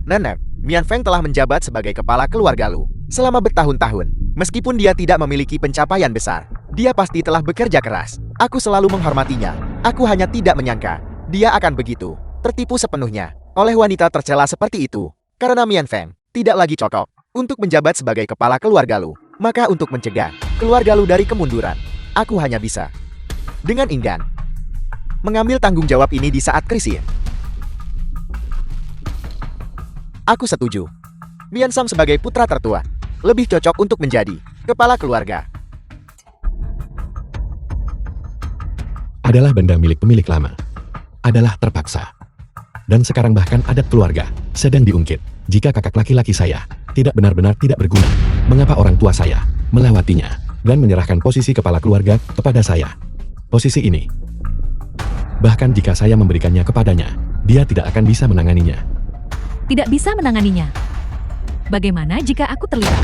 Nenek, Mian Feng telah menjabat sebagai kepala keluarga Lu selama bertahun-tahun. Meskipun dia tidak memiliki pencapaian besar, dia pasti telah bekerja keras. Aku selalu menghormatinya. Aku hanya tidak menyangka dia akan begitu tertipu sepenuhnya oleh wanita tercela seperti itu. Karena Mian Feng tidak lagi cocok untuk menjabat sebagai kepala keluarga Lu, maka untuk mencegah keluarga Lu dari kemunduran, aku hanya bisa dengan enggan mengambil tanggung jawab ini di saat krisis. Aku setuju. Mian Sam sebagai putra tertua lebih cocok untuk menjadi kepala keluarga. Adalah benda milik pemilik lama. Adalah terpaksa. Dan sekarang bahkan adat keluarga sedang diungkit. Jika kakak laki-laki saya tidak benar-benar tidak berguna, mengapa orang tua saya melewatinya dan menyerahkan posisi kepala keluarga kepada saya? Posisi ini, bahkan jika saya memberikannya kepadanya, dia tidak akan bisa menanganinya. Tidak bisa menanganinya. Bagaimana jika aku terlibat?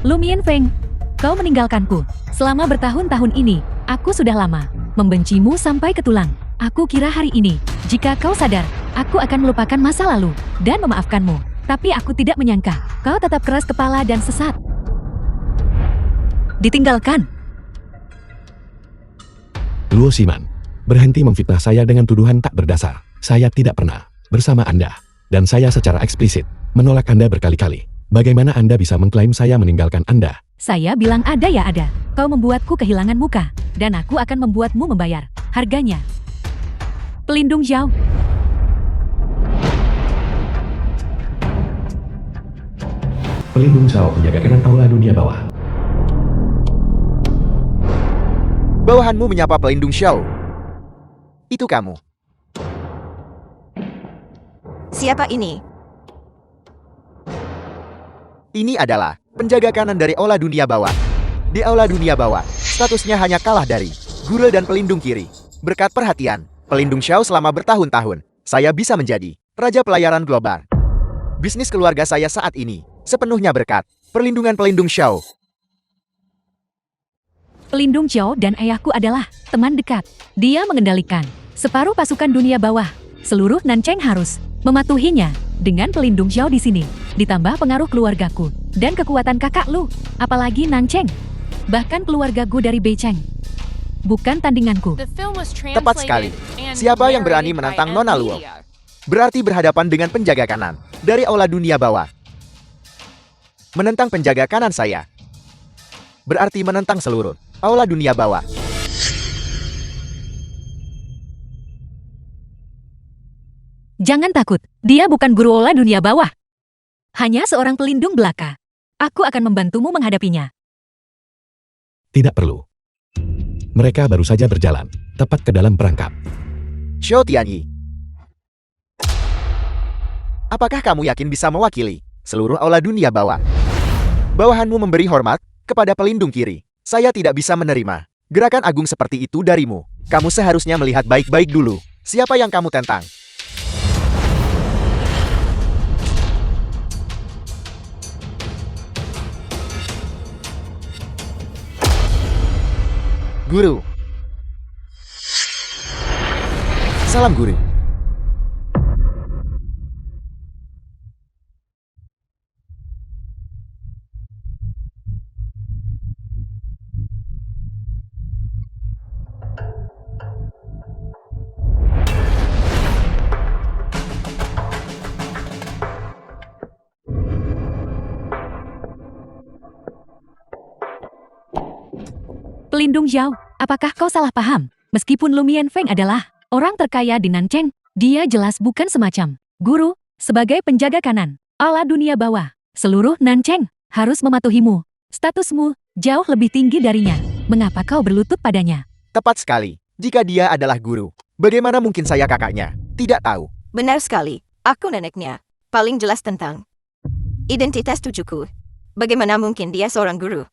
Lu Mian Feng, kau meninggalkanku. Selama bertahun-tahun ini, aku sudah lama membencimu sampai ke tulang. Aku kira hari ini, jika kau sadar, aku akan melupakan masa lalu dan memaafkanmu. Tapi aku tidak menyangka, kau tetap keras kepala dan sesat. Ditinggalkan. Luo Shiman, Berhenti memfitnah saya dengan tuduhan tak berdasar. Saya tidak pernah bersama Anda. Dan saya secara eksplisit menolak Anda berkali-kali. Bagaimana Anda bisa mengklaim saya meninggalkan Anda? Saya bilang ada ya ada. Kau membuatku kehilangan muka. Dan aku akan membuatmu membayar harganya. Pelindung Zhao. Pelindung Zhao, penjaga kanan aula dunia bawah. Bawahanmu menyapa pelindung Xiao. Itu kamu. Siapa ini? Ini adalah penjaga kanan dari aula dunia bawah. Di aula dunia bawah, statusnya hanya kalah dari guru dan pelindung kiri. Berkat perhatian pelindung Xiao selama bertahun-tahun, saya bisa menjadi raja pelayaran global. Bisnis keluarga saya saat ini sepenuhnya berkat perlindungan pelindung Xiao. Pelindung Zhao dan ayahku adalah teman dekat. Dia mengendalikan separuh pasukan dunia bawah. Seluruh Nancheng harus mematuhinya. Dengan pelindung Zhao di sini, ditambah pengaruh keluargaku dan kekuatan kakak lu, apalagi Nancheng. Bahkan keluargaku dari Beicheng. Bukan tandinganku. Tepat sekali. Siapa yang berani menantang Nona Luo? Berarti berhadapan dengan penjaga kanan dari aula dunia bawah. Menentang penjaga kanan saya berarti menentang seluruh aula dunia bawah. Jangan takut, dia bukan guru aula dunia bawah. Hanya seorang pelindung belaka. Aku akan membantumu menghadapinya. Tidak perlu. Mereka baru saja berjalan, tepat ke dalam perangkap. Xiao Tianyi, apakah kamu yakin bisa mewakili seluruh aula dunia bawah? Bawahanmu memberi hormat kepada pelindung kiri. Saya tidak bisa menerima gerakan agung seperti itu darimu. Kamu seharusnya melihat baik-baik dulu. Siapa yang kamu tentang? Guru. Salam guru. Pelindung Zhao, apakah kau salah paham? Meskipun Lu Mianfeng adalah orang terkaya di Nancheng, dia jelas bukan semacam guru. Sebagai penjaga kanan aula dunia bawah, seluruh Nancheng harus mematuhimu. Statusmu jauh lebih tinggi darinya. Mengapa kau berlutut padanya? Tepat sekali. Jika dia adalah guru, bagaimana mungkin saya kakaknya? Tidak tahu. Benar sekali. Aku neneknya. Paling jelas tentang identitas cucuku. Bagaimana mungkin dia seorang guru?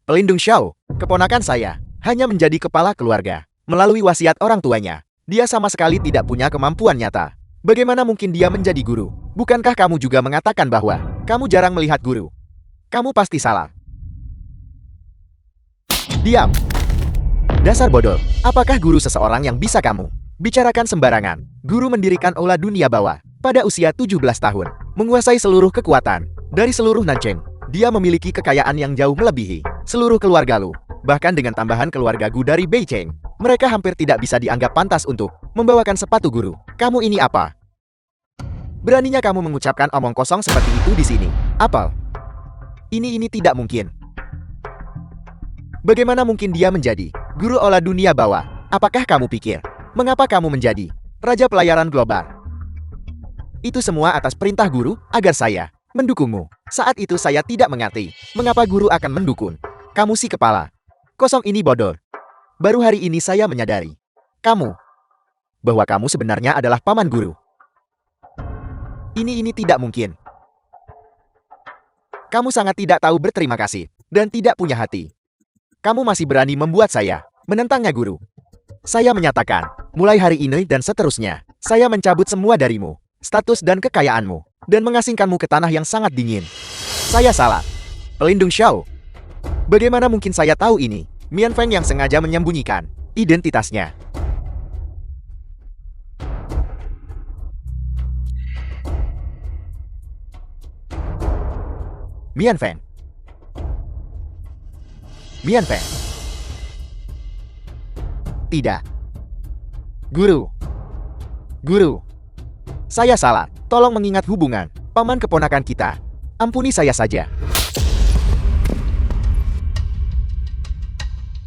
Pelindung Xiao, keponakan saya, hanya menjadi kepala keluarga. Melalui wasiat orang tuanya, dia sama sekali tidak punya kemampuan nyata. Bagaimana mungkin dia menjadi guru? Bukankah kamu juga mengatakan bahwa kamu jarang melihat guru? Kamu pasti salah. Diam. Dasar bodoh, apakah guru seseorang yang bisa kamu bicarakan sembarangan? Guru mendirikan aula dunia bawah pada usia 17 tahun, menguasai seluruh kekuatan dari seluruh Nancheng. Dia memiliki kekayaan yang jauh melebihi seluruh keluarga Lu. Bahkan dengan tambahan keluarga Gu dari Beicheng, mereka hampir tidak bisa dianggap pantas untuk membawakan sepatu guru. Kamu ini apa? Beraninya kamu mengucapkan omong kosong seperti itu di sini? Apel? Ini tidak mungkin. Bagaimana mungkin dia menjadi guru aula dunia bawah? Apakah kamu pikir, mengapa kamu menjadi raja pelayaran global? Itu semua atas perintah guru agar saya mendukungmu. Saat itu saya tidak mengerti mengapa guru akan mendukung kamu si kepala kosong ini bodoh. Baru hari ini saya menyadari bahwa kamu sebenarnya adalah paman guru. Ini tidak mungkin. Kamu sangat tidak tahu berterima kasih dan tidak punya hati. Kamu masih berani membuat saya menentangnya guru. Saya menyatakan, mulai hari ini dan seterusnya, saya mencabut semua darimu, status dan kekayaanmu, dan mengasingkanmu ke tanah yang sangat dingin. Saya salah. Pelindung Xiao. Bagaimana mungkin saya tahu ini? Mianfeng yang sengaja menyembunyikan identitasnya. Mianfeng. Tidak. Guru. Guru. Saya salah. Tolong mengingat hubungan. Paman keponakan kita. Ampuni saya saja.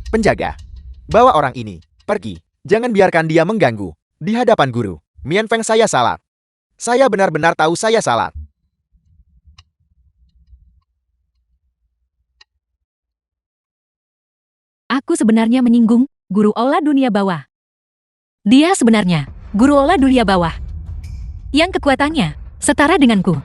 Penjaga. Bawa orang ini. Pergi. Jangan biarkan dia mengganggu. Di hadapan guru. Mian Feng, saya salah. Saya benar-benar tahu saya salah. Aku sebenarnya menyinggung guru Aula Dunia Bawah. Dia sebenarnya guru Aula Dunia Bawah yang kekuatannya setara denganku.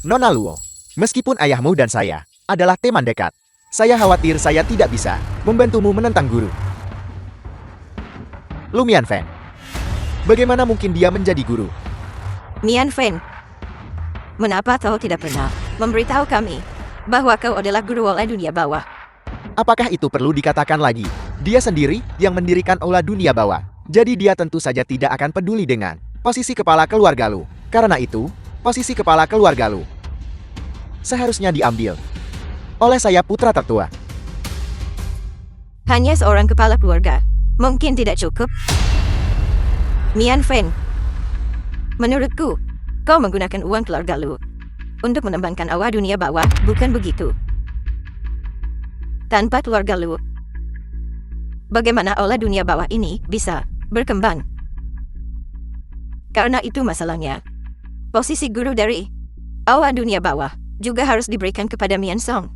Nona Luo, meskipun ayahmu dan saya adalah teman dekat, saya khawatir saya tidak bisa membantumu menentang guru. Lu Mian Feng, bagaimana mungkin dia menjadi guru? Mian Feng, mengapa kau tidak pernah memberitahu kami bahwa kau adalah guru Aula Dunia Bawah? Apakah itu perlu dikatakan lagi? Dia sendiri yang mendirikan Aula Dunia Bawah. Jadi dia tentu saja tidak akan peduli dengan posisi kepala keluarga lu. Karena itu, posisi kepala keluarga lu seharusnya diambil oleh saya, putra tertua. Hanya seorang kepala keluarga mungkin tidak cukup. Mian Feng, menurutku, kau menggunakan uang keluarga lu untuk mengembangkan Aula Dunia Bawah, bukan begitu? Tanpa keluarga lu, bagaimana Aula Dunia Bawah ini bisa berkembang? Karena itu masalahnya. Posisi guru dari Aula Dunia Bawah juga harus diberikan kepada Mian Song.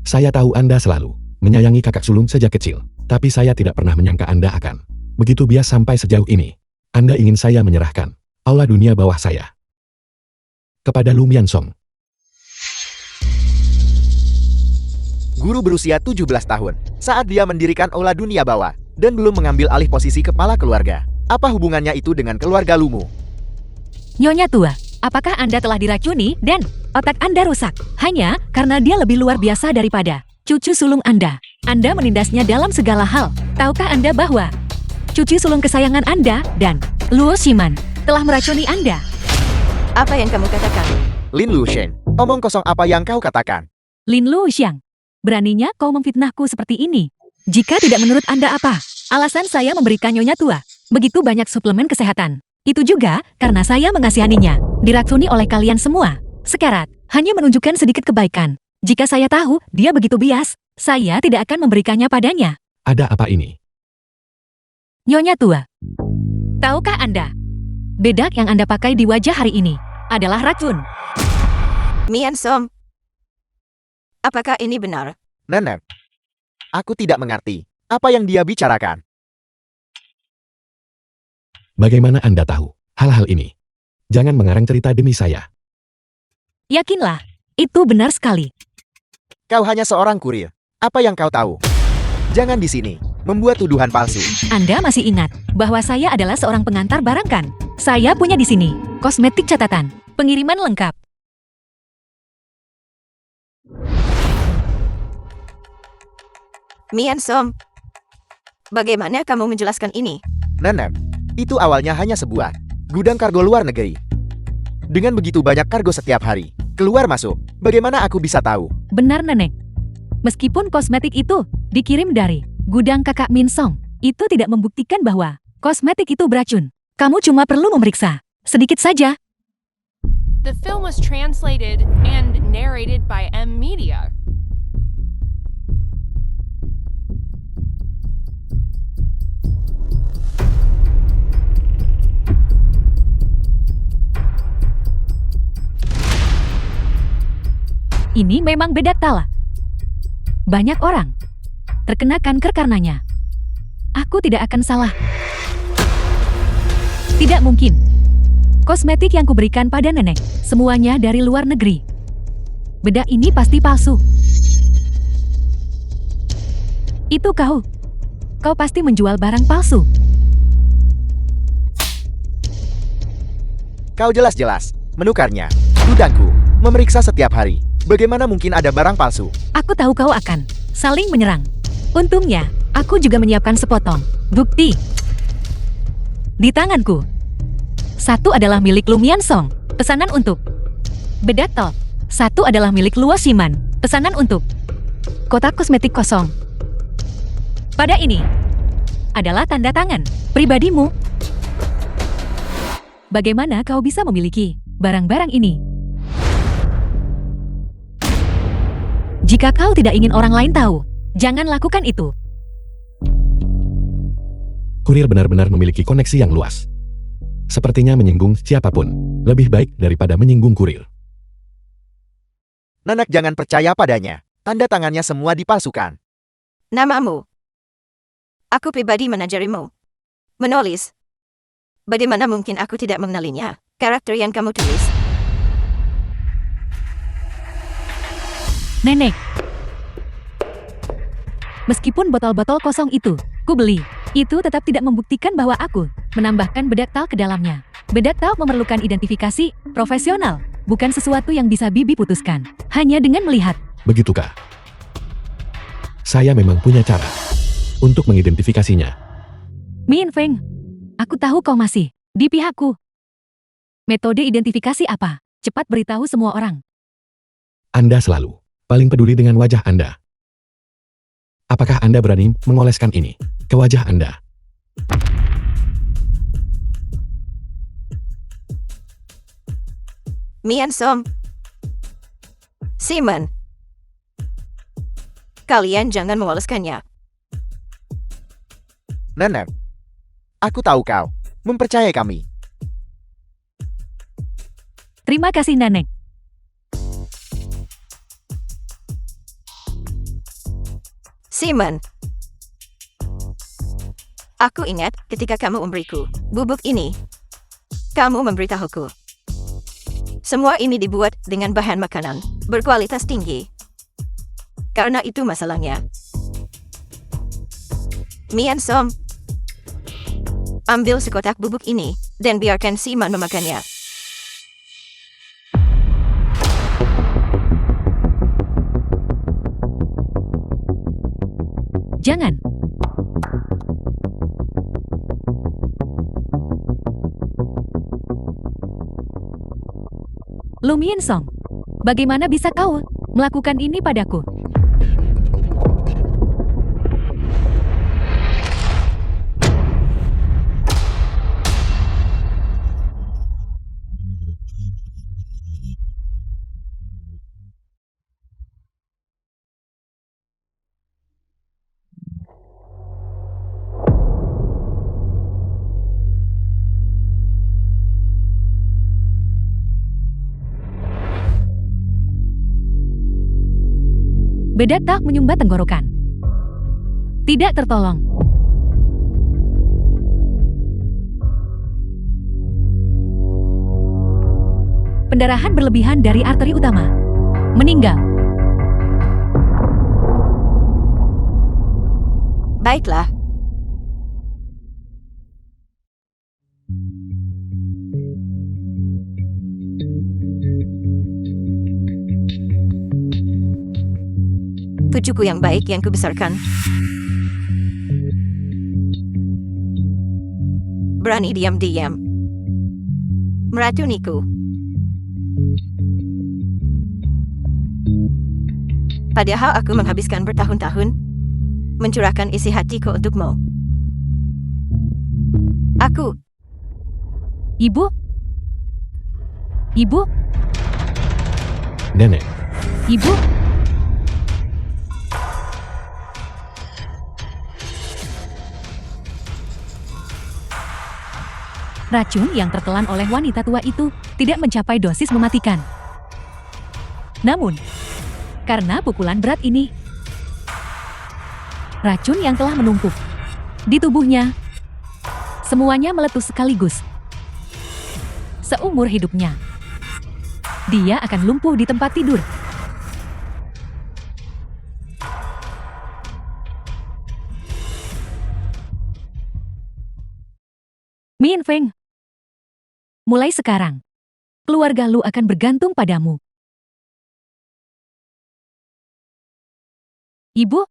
Saya tahu Anda selalu menyayangi kakak sulung sejak kecil, tapi saya tidak pernah menyangka Anda akan begitu bias sampai sejauh ini. Anda ingin saya menyerahkan Aula Dunia Bawah saya kepada Lu Mian Song. Guru berusia 17 tahun saat dia mendirikan Aula Dunia Bawah dan belum mengambil alih posisi kepala keluarga. Apa hubungannya itu dengan keluarga lumu? Nyonya tua, apakah Anda telah diracuni dan otak Anda rusak hanya karena dia lebih luar biasa daripada cucu sulung Anda? Anda menindasnya dalam segala hal. Tahukah Anda bahwa cucu sulung kesayangan Anda dan Luo Shiman telah meracuni Anda? Apa yang kamu katakan? Lin Lu Shen, omong kosong apa yang kau katakan? Lin Lu Xiang, beraninya kau memfitnahku seperti ini? Jika tidak menurut Anda apa alasan saya memberikan Nyonya tua begitu banyak suplemen kesehatan? Itu juga karena saya mengasihaninya, diracuni oleh kalian semua. Sekarat hanya menunjukkan sedikit kebaikan. Jika saya tahu dia begitu bias, saya tidak akan memberikannya padanya. Ada apa ini? Nyonya tua, tahukah Anda, bedak yang Anda pakai di wajah hari ini adalah racun? Mian Song, apakah ini benar? Nenek, aku tidak mengerti apa yang dia bicarakan. Bagaimana Anda tahu hal-hal ini? Jangan mengarang cerita demi saya. Yakinlah, itu benar sekali. Kau hanya seorang kurir. Apa yang kau tahu? Jangan di sini membuat tuduhan palsu. Anda masih ingat bahwa saya adalah seorang pengantar barang kan? Saya punya di sini kosmetik catatan, pengiriman lengkap. Mian Song, bagaimana kamu menjelaskan ini? Nenek, itu awalnya hanya sebuah gudang kargo luar negeri. Dengan begitu banyak kargo setiap hari, keluar masuk, bagaimana aku bisa tahu? Benar, Nenek. Meskipun kosmetik itu dikirim dari gudang kakak Min Song, itu tidak membuktikan bahwa kosmetik itu beracun. Kamu cuma perlu memeriksa sedikit saja. The film was translated and narrated by M Media. Ini memang bedak tala. Banyak orang terkena kanker karenanya. Aku tidak akan salah. Tidak mungkin. Kosmetik yang kuberikan pada nenek, semuanya dari luar negeri. Bedak ini pasti palsu. Itu kau. Kau pasti menjual barang palsu. Kau jelas-jelas menukarnya. Gudangku memeriksa setiap hari. Bagaimana mungkin ada barang palsu? Aku tahu kau akan saling menyerang. Untungnya, aku juga menyiapkan sepotong bukti. di tanganku. Satu adalah milik Lumian Song, pesanan untuk bedak top. Satu adalah milik Luo Shiman, pesanan untuk kotak kosmetik kosong. Pada ini adalah tanda tangan pribadimu. Bagaimana kau bisa memiliki barang-barang ini? Jika kau tidak ingin orang lain tahu, jangan lakukan itu. Kurir benar-benar memiliki koneksi yang luas. Sepertinya menyinggung siapapun, lebih baik daripada menyinggung kurir. Nanak, jangan percaya padanya. Tanda tangannya semua dipalsukan. Namamu. Aku pribadi menajarimu. Menulis. Bagaimana mungkin aku tidak mengenalinya? Karakter yang kamu tulis. Nenek. Meskipun botol-botol kosong itu ku beli, itu tetap tidak membuktikan bahwa aku menambahkan bedak tal ke dalamnya. Bedak tal memerlukan identifikasi profesional, bukan sesuatu yang bisa Bibi putuskan hanya dengan melihat. Begitukah? Saya memang punya cara untuk mengidentifikasinya. Min Feng, aku tahu kau masih di pihakku. Metode identifikasi apa? Cepat beritahu semua orang. Anda selalu paling peduli dengan wajah Anda. Apakah Anda berani mengoleskan ini ke wajah Anda? Mian Som. Simon. Kalian jangan meloloskannya. Nanak, aku tahu kau mempercayai kami. Terima kasih Nenek. Simon. Aku ingat ketika kamu memberiku bubuk ini. Kamu memberitahuku. Semua ini dibuat dengan bahan makanan berkualitas tinggi. Karena itu masalahnya. Mian Som. Ambil sekotak bubuk ini dan biarkan Simon memakannya. Jangan. Lumian Song, bagaimana bisa kau melakukan ini padaku? Bedak tak menyumbat tenggorokan. Tidak tertolong. Pendarahan berlebihan dari arteri utama. Meninggal. Baiklah. Cucuku yang baik yang kubesarkan. Berani diam-diam meracuniku. Padahal aku menghabiskan bertahun-tahun mencurahkan isi hatiku untukmu. Aku. Ibu? Ibu? Nenek, Ibu? Racun yang tertelan oleh wanita tua itu tidak mencapai dosis mematikan. Namun, karena pukulan berat ini, racun yang telah menumpuk di tubuhnya, semuanya meletus sekaligus. Seumur hidupnya, dia akan lumpuh di tempat tidur. Min Feng, mulai sekarang, keluarga Lu akan bergantung padamu. Ibu?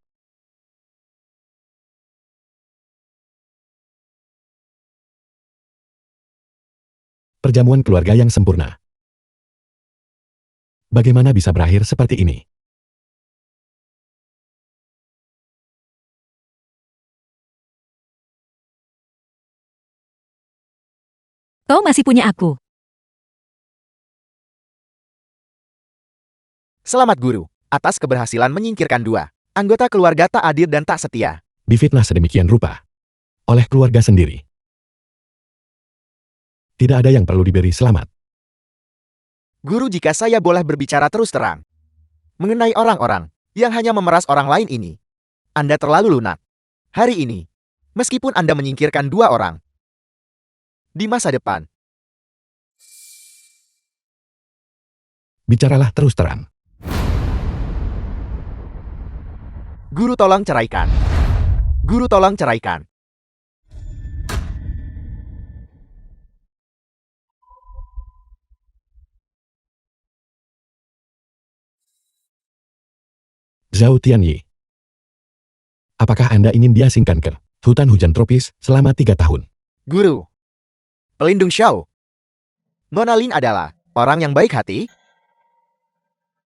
Perjamuan keluarga yang sempurna. Bagaimana bisa berakhir seperti ini? Kau masih punya aku. Selamat guru, atas keberhasilan menyingkirkan 2 anggota keluarga tak adil dan tak setia. Difitnah sedemikian rupa. Oleh keluarga sendiri. Tidak ada yang perlu diberi selamat. Guru, jika saya boleh berbicara terus terang mengenai orang-orang yang hanya memeras orang lain ini, Anda terlalu lunak. Hari ini, meskipun Anda menyingkirkan 2 orang, di masa depan, Bicaralah terus terang. Guru tolong ceraikan. Guru tolong ceraikan. Zhao Tianyi. Apakah Anda ingin diasingkan ke hutan hujan tropis selama 3 tahun? Guru, pelindung Xiao. Nona Lin adalah orang yang baik hati.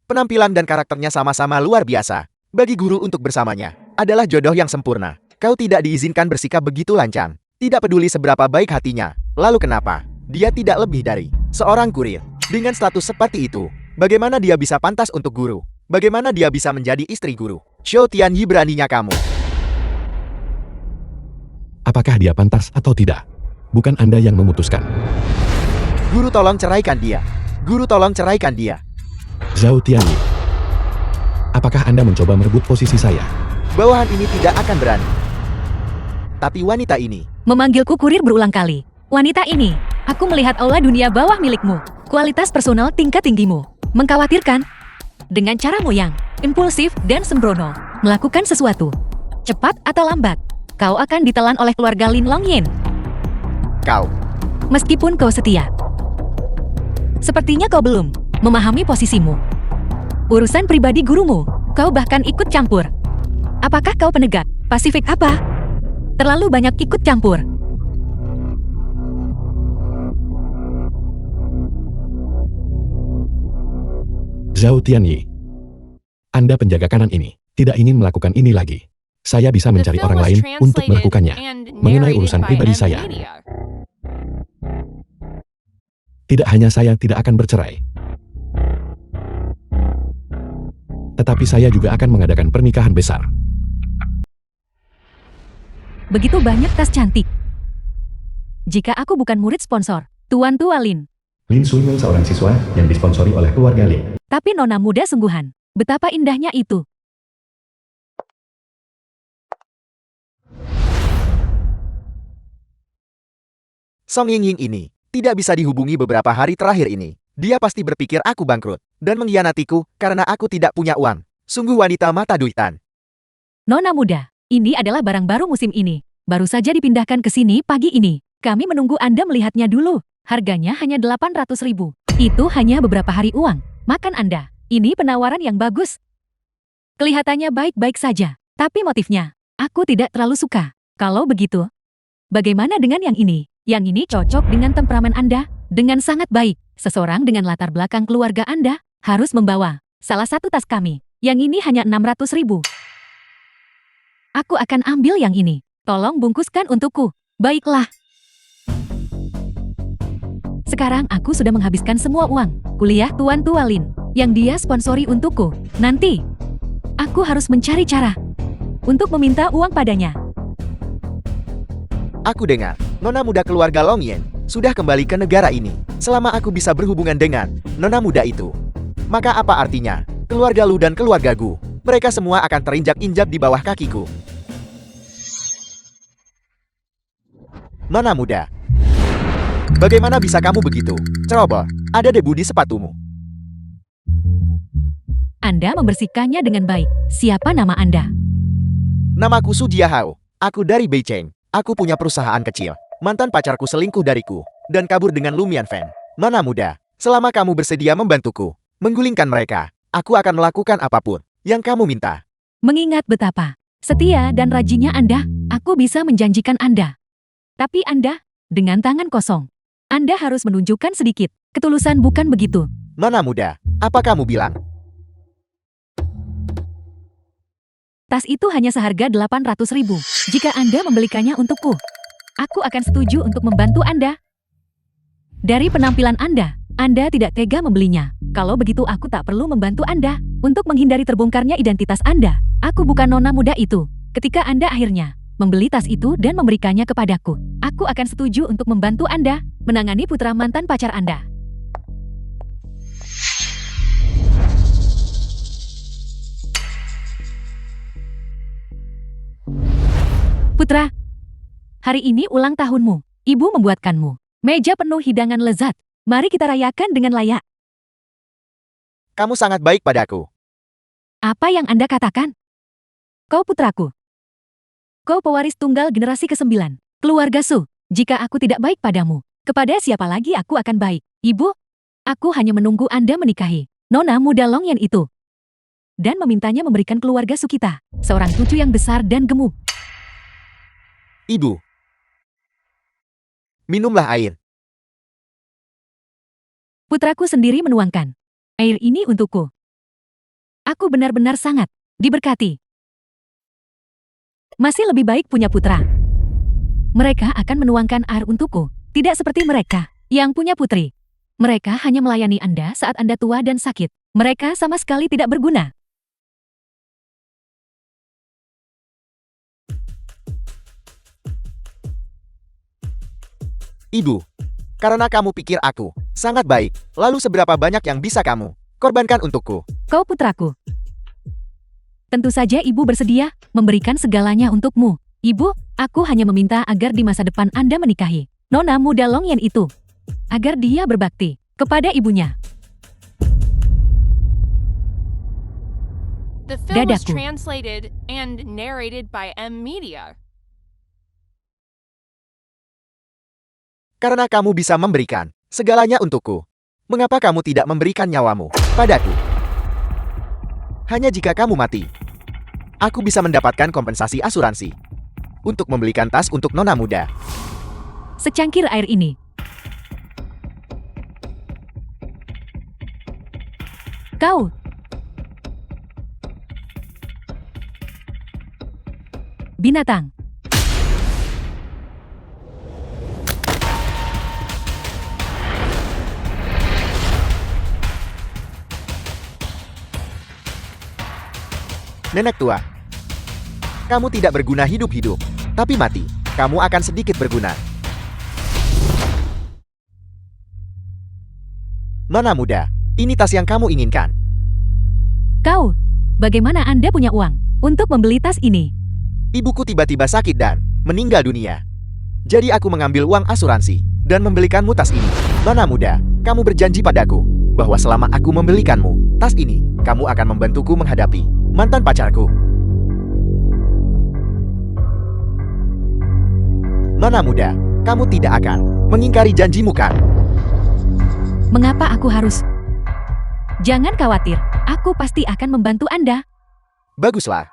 Penampilan dan karakternya sama-sama luar biasa. Bagi guru untuk bersamanya adalah jodoh yang sempurna. Kau tidak diizinkan bersikap begitu lancang. Tidak peduli seberapa baik hatinya. Lalu kenapa dia tidak lebih dari seorang kurir? Dengan status seperti itu, bagaimana dia bisa pantas untuk guru? Bagaimana dia bisa menjadi istri guru? Xiao Tianyi, beraninya kamu. Apakah dia pantas atau tidak? Bukan Anda yang memutuskan. Guru tolong ceraikan dia. Guru tolong ceraikan dia. Zhao Tianyi. Apakah Anda mencoba merebut posisi saya? Bawahan ini tidak akan berani. Tapi wanita ini, Memanggilku kurir berulang kali. Wanita ini, aku melihat aula dunia bawah milikmu. Kualitas personal tingkat tinggimu. Mengkhawatirkan. Dengan caramu yang impulsif dan sembrono, melakukan sesuatu. Cepat atau lambat, kau akan ditelan oleh keluarga Lin Longyin. kau. Meskipun kau setia. Sepertinya kau belum memahami posisimu. Urusan pribadi gurumu, kau bahkan ikut campur. Apakah kau penegak Pasifik apa? Terlalu banyak ikut campur. Zhao Tianyi. Anda penjaga kanan ini tidak ingin melakukan ini lagi. Saya bisa The mencari film orang was lain untuk translated melakukannya. and Mengenai narrated urusan by pribadi M saya, Media. tidak hanya saya tidak akan bercerai. Tetapi saya juga akan mengadakan pernikahan besar. Begitu banyak tas cantik. Jika aku bukan murid sponsor, Tuan Tua Lin, Lin Suimeng seorang siswa yang disponsori oleh keluarga Lin. tapi nona muda sungguhan. Betapa indahnya itu. Song Ying Ying ini tidak bisa dihubungi beberapa hari terakhir ini. Dia pasti berpikir aku bangkrut dan mengkhianatiku karena aku tidak punya uang. Sungguh wanita mata duitan. Nona muda, ini adalah barang baru musim ini. Baru saja dipindahkan ke sini pagi ini. Kami menunggu Anda melihatnya dulu. Harganya hanya 800.000. Itu hanya beberapa hari uang. Makan Anda. Ini penawaran yang bagus. Kelihatannya baik-baik saja. Tapi motifnya, aku tidak terlalu suka. Kalau begitu, bagaimana dengan yang ini? Yang ini cocok dengan temperamen Anda. Dengan sangat baik. Seseorang dengan latar belakang keluarga Anda harus membawa salah satu tas kami. Yang ini hanya 600.000. Aku akan ambil yang ini. Tolong bungkuskan untukku. Baiklah. Sekarang aku sudah menghabiskan semua uang kuliah Tuan Tua Lin yang dia sponsori untukku. Nanti, aku harus mencari cara untuk meminta uang padanya. Aku dengar, nona muda keluarga Long Yen sudah kembali ke negara ini. Selama aku bisa berhubungan dengan nona muda itu, maka apa artinya keluarga Lu dan keluarga Gu? Mereka semua akan terinjak-injak di bawah kakiku. Nona muda, bagaimana bisa kamu begitu ceroboh? Ada debu di sepatumu. Anda membersihkannya dengan baik. Siapa nama Anda? Namaku Su Jiahao. Aku dari Beijing. Aku punya perusahaan kecil. Mantan pacarku selingkuh dariku dan kabur dengan Lu Mianfen. Nona muda, selama kamu bersedia membantuku menggulingkan mereka, aku akan melakukan apapun yang kamu minta. Mengingat betapa setia dan rajinnya Anda, aku bisa menjanjikan Anda. Tapi Anda, dengan tangan kosong. Anda harus menunjukkan sedikit ketulusan, bukan begitu? Nona muda, apa kamu bilang? Tas itu hanya seharga 800.000. Jika Anda membelikannya untukku, aku akan setuju untuk membantu Anda. Dari penampilan Anda tidak tega membelinya. Kalau begitu aku tak perlu membantu Anda. Untuk menghindari terbongkarnya identitas Anda, aku bukan nona muda itu. Ketika Anda akhirnya membeli tas itu dan memberikannya kepadaku, aku akan setuju untuk membantu Anda menangani putra mantan pacar Anda. Putra, hari ini ulang tahunmu. Ibu membuatkanmu meja penuh hidangan lezat. Mari kita rayakan dengan layak. Kamu sangat baik padaku. Apa yang Anda katakan? Kau putraku. Kau pewaris tunggal generasi ke-9. Keluarga Su, jika aku tidak baik padamu, kepada siapa lagi aku akan baik? Ibu, aku hanya menunggu Anda menikahi nona muda Longyan itu. Dan memintanya memberikan keluarga Su kita seorang cucu yang besar dan gemuk. Ibu, minumlah air. Putraku sendiri menuangkan air ini untukku. Aku benar-benar sangat diberkati. Masih lebih baik punya putra. Mereka akan menuangkan air untukku, tidak seperti mereka yang punya putri. Mereka hanya melayani Anda saat Anda tua dan sakit. Mereka sama sekali tidak berguna. Ibu, karena kamu pikir aku sangat baik, lalu seberapa banyak yang bisa kamu korbankan untukku? Kau putraku. Tentu saja ibu bersedia memberikan segalanya untukmu. Ibu, aku hanya meminta agar di masa depan Anda menikahi nona muda Longyan itu. Agar dia berbakti kepada ibunya. The film was Dadaku. translated and narrated by M Media. Karena kamu bisa memberikan segalanya untukku. Mengapa kamu tidak memberikan nyawamu padaku? Hanya jika kamu mati, aku bisa mendapatkan kompensasi asuransi untuk membelikan tas untuk nona muda. Secangkir air ini. Kau. Binatang. Nenek tua, kamu tidak berguna hidup-hidup, tapi mati, kamu akan sedikit berguna. Nona muda, ini tas yang kamu inginkan. Kau. Bagaimana Anda punya uang untuk membeli tas ini? Ibuku tiba-tiba sakit dan meninggal dunia. Jadi aku mengambil uang asuransi dan membelikanmu tas ini. Nona muda, kamu berjanji padaku bahwa selama aku membelikanmu tas ini, kamu akan membantuku menghadapi mantan pacarku. Nona muda, kamu tidak akan mengingkari janjimu kan? Mengapa aku harus? Jangan khawatir, aku pasti akan membantu Anda. Baguslah.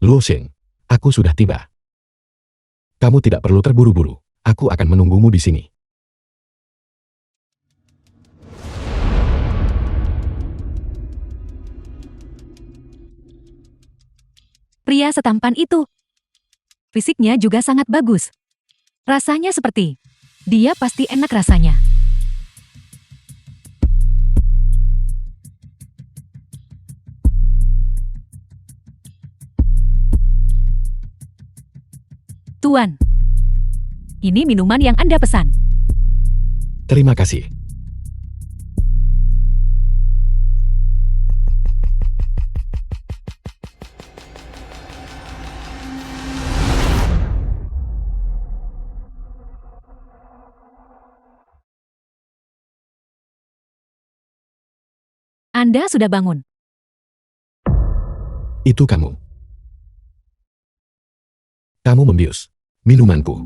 Luo Xing, aku sudah tiba. Kamu tidak perlu terburu-buru. Aku akan menunggumu di sini. Pria setampan itu. Fisiknya juga sangat bagus. Rasanya seperti dia pasti enak rasanya. Tuan, ini minuman yang Anda pesan. Terima kasih. Anda sudah bangun. Itu kamu. Kamu membius minumanku.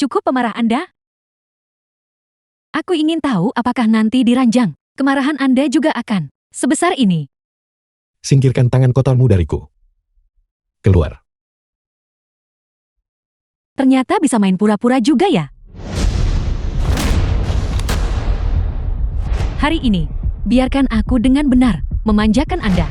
Cukup pemarah Anda? Aku ingin tahu apakah nanti di ranjang, kemarahan Anda juga akan sebesar ini. Singkirkan tangan kotormu dariku. Keluar. Ternyata bisa main pura-pura juga ya. Hari ini, biarkan aku dengan benar memanjakan Anda.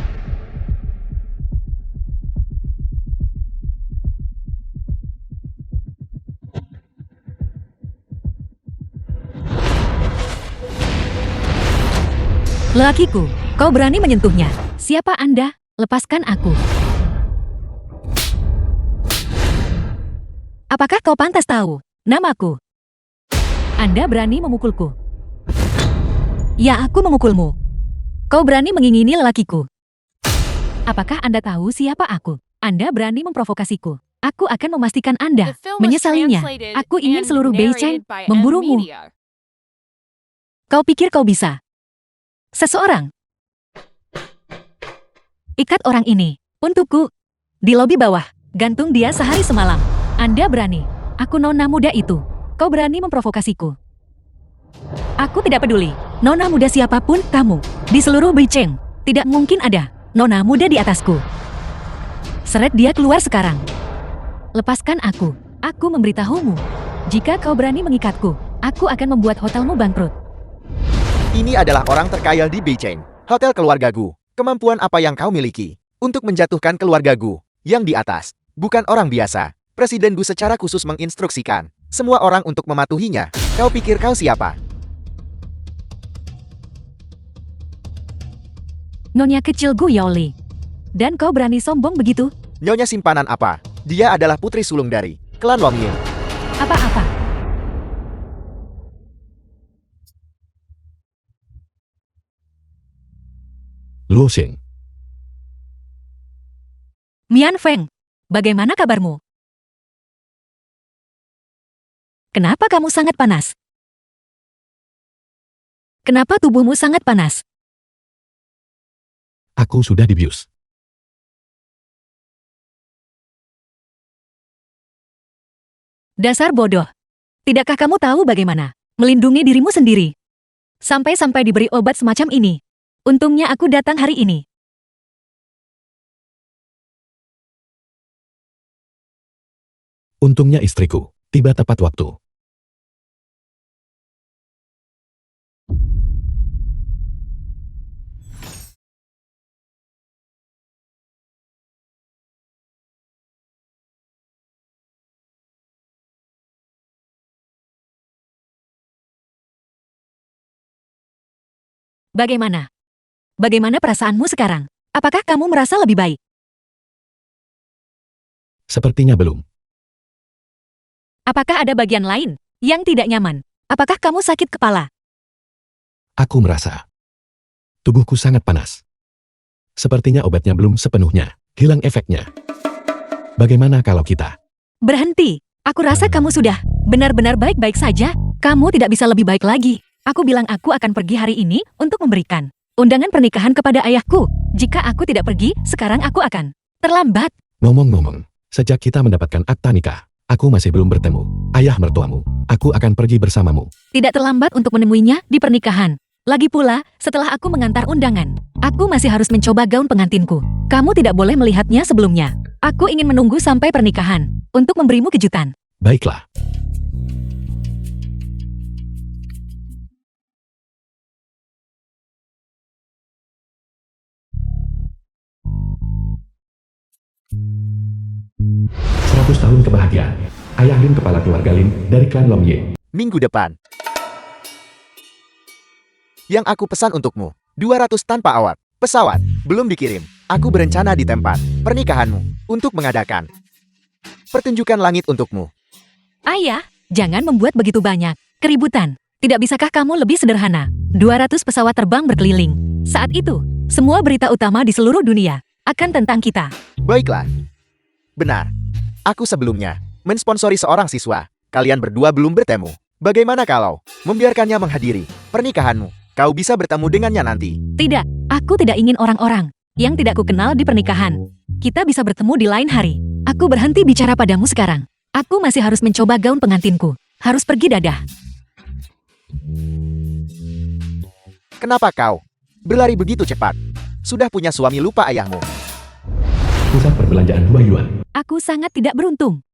Lelakiku, kau berani menyentuhnya. Siapa Anda? Lepaskan aku. Apakah kau pantas tahu namaku? Anda berani memukulku. Ya, aku memukulmu. Kau berani mengingini lelakiku. Apakah Anda tahu siapa aku? Anda berani memprovokasiku. Aku akan memastikan Anda The film was menyesalinya. translated Aku ingin and seluruh Beijing narrated by memburumu. M-Media. Kau pikir kau bisa? Seseorang. Ikat orang ini. Untukku. Di lobi bawah. Gantung dia sehari semalam. Anda berani. Aku nona muda itu. Kau berani memprovokasiku. Aku tidak peduli. Nona muda siapapun kamu. Di seluruh Beijing. Tidak mungkin ada nona muda di atasku. Seret dia keluar sekarang. Lepaskan aku. Aku memberitahumu. Jika kau berani mengikatku, aku akan membuat hotelmu bangkrut. Ini adalah orang terkaya di Beijing. Hotel keluarga Gu. Kemampuan apa yang kau miliki untuk menjatuhkan keluarga Gu yang di atas? Bukan orang biasa. Presiden Gu secara khusus menginstruksikan semua orang untuk mematuhinya. Kau pikir kau siapa? Nyonya kecil Gu Yaoli. Dan kau berani sombong begitu? Nyonya simpanan apa? Dia adalah putri sulung dari klan Longyin. Apa-apa? Luo Xing. Mian Feng, bagaimana kabarmu? Kenapa kamu sangat panas? Kenapa tubuhmu sangat panas? Aku sudah dibius. Dasar bodoh. Tidakkah kamu tahu bagaimana melindungi dirimu sendiri? Sampai-sampai diberi obat semacam ini. Untungnya aku datang hari ini. Untungnya istriku tiba tepat waktu. Bagaimana? Bagaimana perasaanmu sekarang? Apakah kamu merasa lebih baik? Sepertinya belum. Apakah ada bagian lain yang tidak nyaman? Apakah kamu sakit kepala? Aku merasa tubuhku sangat panas. Sepertinya obatnya belum sepenuhnya hilang efeknya. Bagaimana kalau kita? Berhenti. Aku rasa kamu sudah benar-benar baik-baik saja. Kamu tidak bisa lebih baik lagi. Aku bilang aku akan pergi hari ini untuk memberikan undangan pernikahan kepada ayahku. Jika aku tidak pergi, sekarang aku akan terlambat. Ngomong-ngomong, sejak kita mendapatkan akta nikah, aku masih belum bertemu ayah mertuamu. Aku akan pergi bersamamu. Tidak terlambat untuk menemuinya di pernikahan. Lagi pula, setelah aku mengantar undangan, aku masih harus mencoba gaun pengantinku. Kamu tidak boleh melihatnya sebelumnya. Aku ingin menunggu sampai pernikahan untuk memberimu kejutan. Baiklah. Seratus tahun kebahagiaan. Ayah Lin, kepala keluarga Lin dari klan Longye. Minggu depan. Yang aku pesan untukmu, 200 tanpa awak. Pesawat, belum dikirim. Aku berencana di tempat pernikahanmu untuk mengadakan pertunjukan langit untukmu. Ayah, jangan membuat begitu banyak keributan. Tidak bisakah kamu lebih sederhana? 200 pesawat terbang berkeliling. Saat itu, semua berita utama di seluruh dunia akan tentang kita. Baiklah. Benar. Aku sebelumnya mensponsori seorang siswa. Kalian berdua belum bertemu. Bagaimana kalau membiarkannya menghadiri pernikahanmu? Kau bisa bertemu dengannya nanti. Tidak, aku tidak ingin orang-orang yang tidak kukenal di pernikahan. Kita bisa bertemu di lain hari. Aku berhenti bicara padamu sekarang. Aku masih harus mencoba gaun pengantinku. Harus pergi dadah. Kenapa kau berlari begitu cepat? Sudah punya suami lupa ayahmu. Pusat perbelanjaan 2 yuan. Aku sangat tidak beruntung.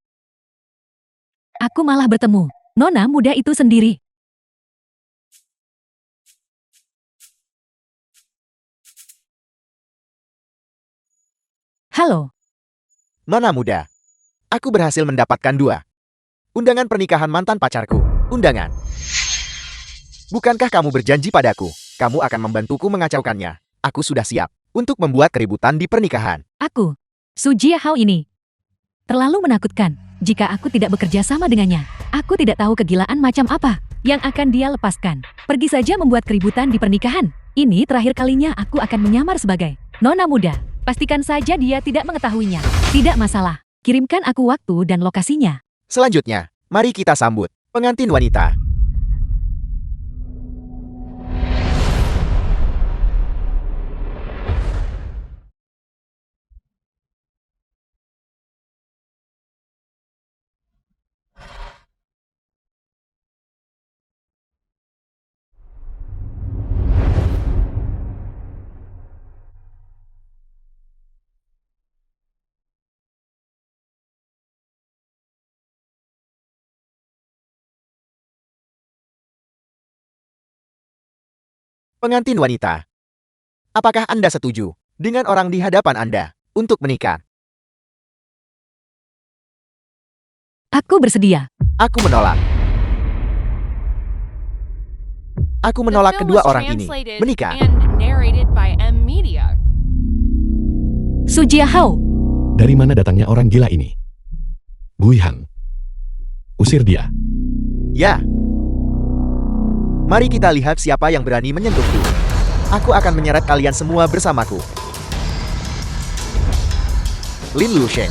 Aku malah bertemu nona muda itu sendiri. Halo, Nona muda, aku berhasil mendapatkan 2 undangan pernikahan mantan pacarku. Undangan. Bukankah kamu berjanji padaku, kamu akan membantuku mengacaukannya? Aku sudah siap untuk membuat keributan di pernikahan. aku, Su Jiahao ini. Terlalu menakutkan. Jika aku tidak bekerja sama dengannya, aku tidak tahu kegilaan macam apa yang akan dia lepaskan. Pergi saja membuat keributan di pernikahan. Ini terakhir kalinya aku akan menyamar sebagai nona muda. Pastikan saja dia tidak mengetahuinya. Tidak masalah. Kirimkan aku waktu dan lokasinya. Selanjutnya, mari kita sambut pengantin wanita. Pengantin wanita, apakah Anda setuju dengan orang di hadapan Anda untuk menikah? Aku bersedia. Aku menolak. Aku menolak kedua orang ini menikah. And narrated by M Media. Su Jiahao, Dari mana datangnya orang gila ini? Gui Hang. Usir dia. Ya. Mari kita lihat siapa yang berani menyentuhku. Aku akan menyeret kalian semua bersamaku. Lin Lusheng.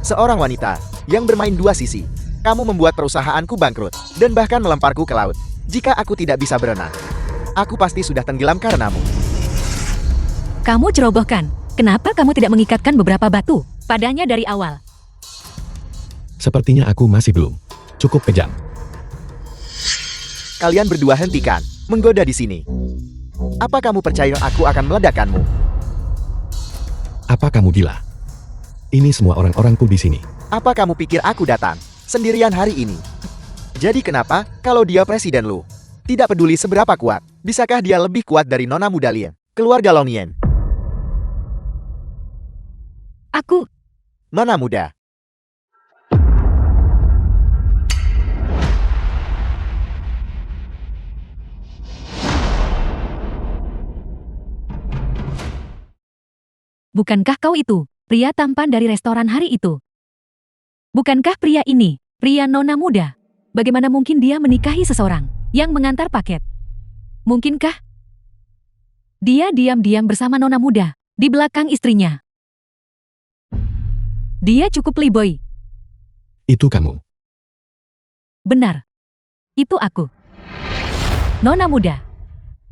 Seorang wanita yang bermain 2 sisi. Kamu membuat perusahaanku bangkrut dan bahkan melemparku ke laut. Jika aku tidak bisa berenang, aku pasti sudah tenggelam karenamu. kamu cerobohkan. Kenapa kamu tidak mengikatkan beberapa batu padanya dari awal? Sepertinya aku masih belum cukup kejam. Kalian berdua hentikan menggoda di sini. Apa kamu percaya aku akan meledakkanmu? Apa kamu gila? Ini semua orang-orangku di sini. Apa kamu pikir aku datang sendirian hari ini? Jadi kenapa kalau dia presiden lu? Tidak peduli seberapa kuat, bisakah dia lebih kuat dari nona muda Lien, keluarga Long Yen? Aku, Nona muda, bukankah kau itu pria tampan dari restoran hari itu? Bukankah pria ini pria nona muda? Bagaimana mungkin dia menikahi seseorang yang mengantar paket? Mungkinkah dia diam-diam bersama nona muda di belakang istrinya? Dia cukup playboy. Itu kamu. Benar. Itu aku. Nona muda.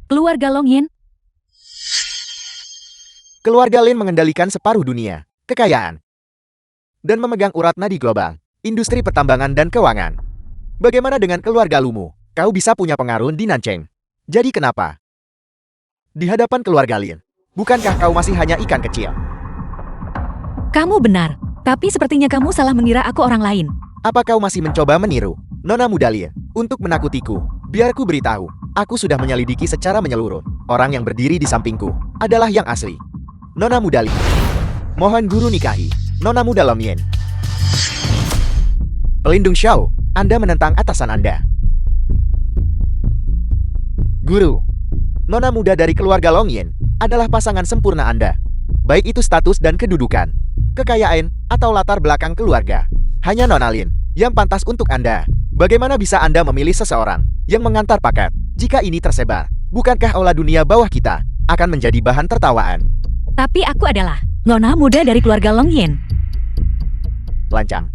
Keluarga Long Yen. keluarga Lin mengendalikan separuh dunia, kekayaan, dan memegang urat nadi global, industri pertambangan dan keuangan. Bagaimana dengan keluarga lumu? Kau bisa punya pengaruh di Nancheng. Jadi kenapa? Di hadapan keluarga Lin, bukankah kau masih hanya ikan kecil? Kamu benar. Tapi sepertinya kamu salah mengira aku orang lain. Apa kau masih mencoba meniru nona muda Lin untuk menakutiku? Biar ku beritahu, aku sudah menyelidiki secara menyeluruh. Orang yang berdiri di sampingku adalah yang asli. Nona muda Lin. Mohon guru nikahi nona muda Long Yen. Pelindung Xiao, Anda menentang atasan Anda. Guru, nona muda dari keluarga Long Yen adalah pasangan sempurna Anda. Baik itu status dan kedudukan, kekayaan, atau latar belakang keluarga. Hanya nona Lin yang pantas untuk Anda. Bagaimana bisa Anda memilih seseorang yang mengantar paket? Jika ini tersebar, bukankah aula dunia bawah kita akan menjadi bahan tertawaan? Tapi aku adalah nona muda dari keluarga Long Yen. Lancang.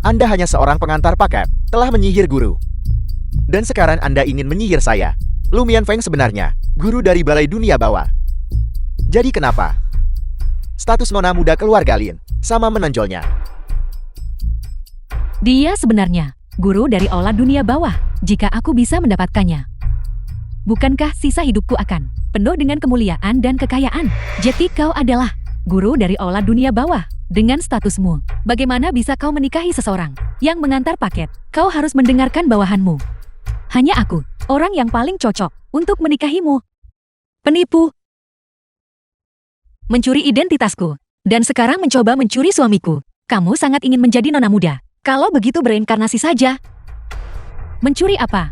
Anda hanya seorang pengantar paket, telah menyihir guru. Dan sekarang Anda ingin menyihir saya. Lu Mianfeng sebenarnya guru dari balai dunia bawah. Jadi kenapa? Status nona muda keluarga Lin sama menonjolnya. Dia sebenarnya guru dari Ola Dunia Bawah, jika aku bisa mendapatkannya. Bukankah sisa hidupku akan penuh dengan kemuliaan dan kekayaan? Jadi kau adalah guru dari Ola Dunia Bawah. Dengan statusmu, bagaimana bisa kau menikahi seseorang yang mengantar paket? Kau harus mendengarkan bawahanmu. Hanya aku, orang yang paling cocok untuk menikahimu. Penipu. Mencuri identitasku. Dan sekarang mencoba mencuri suamiku. Kamu sangat ingin menjadi nona muda. Kalau begitu bereinkarnasi saja. Mencuri apa?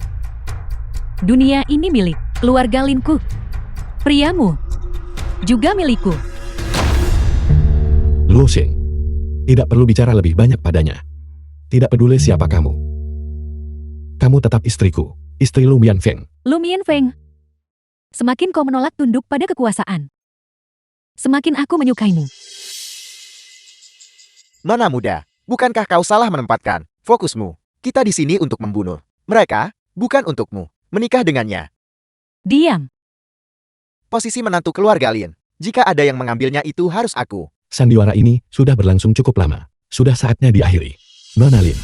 Dunia ini milik keluarga Linku. Priamu juga milikku. Luo Xing. Tidak perlu bicara lebih banyak padanya. Tidak peduli siapa kamu. Kamu tetap istriku, istri Lu Mianfeng. Lu Mianfeng. Semakin kau menolak tunduk pada kekuasaan, semakin aku menyukaimu. Nona muda, bukankah kau salah menempatkan fokusmu? Kita di sini untuk membunuh mereka, bukan untukmu menikah dengannya. Diam. Posisi menantu keluarga Lin. Jika ada yang mengambilnya itu harus aku. Sandiwara ini sudah berlangsung cukup lama. Sudah saatnya diakhiri. Nona Lin,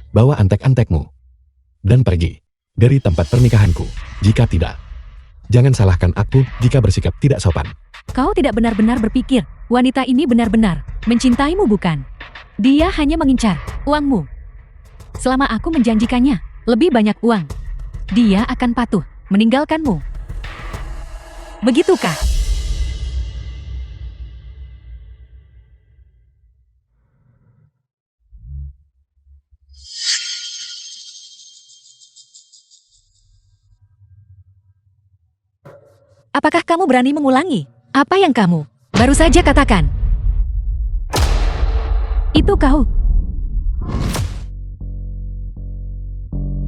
bawa antek-antekmu dan pergi dari tempat pernikahanku. Jika tidak, jangan salahkan aku jika bersikap tidak sopan. Kau tidak benar-benar berpikir wanita ini benar-benar mencintaimu, bukan? Dia hanya mengincar uangmu. Selama aku menjanjikannya lebih banyak uang, dia akan patuh meninggalkanmu. Begitukah? Apakah kamu berani mengulangi apa yang kamu baru saja katakan? Itu kau.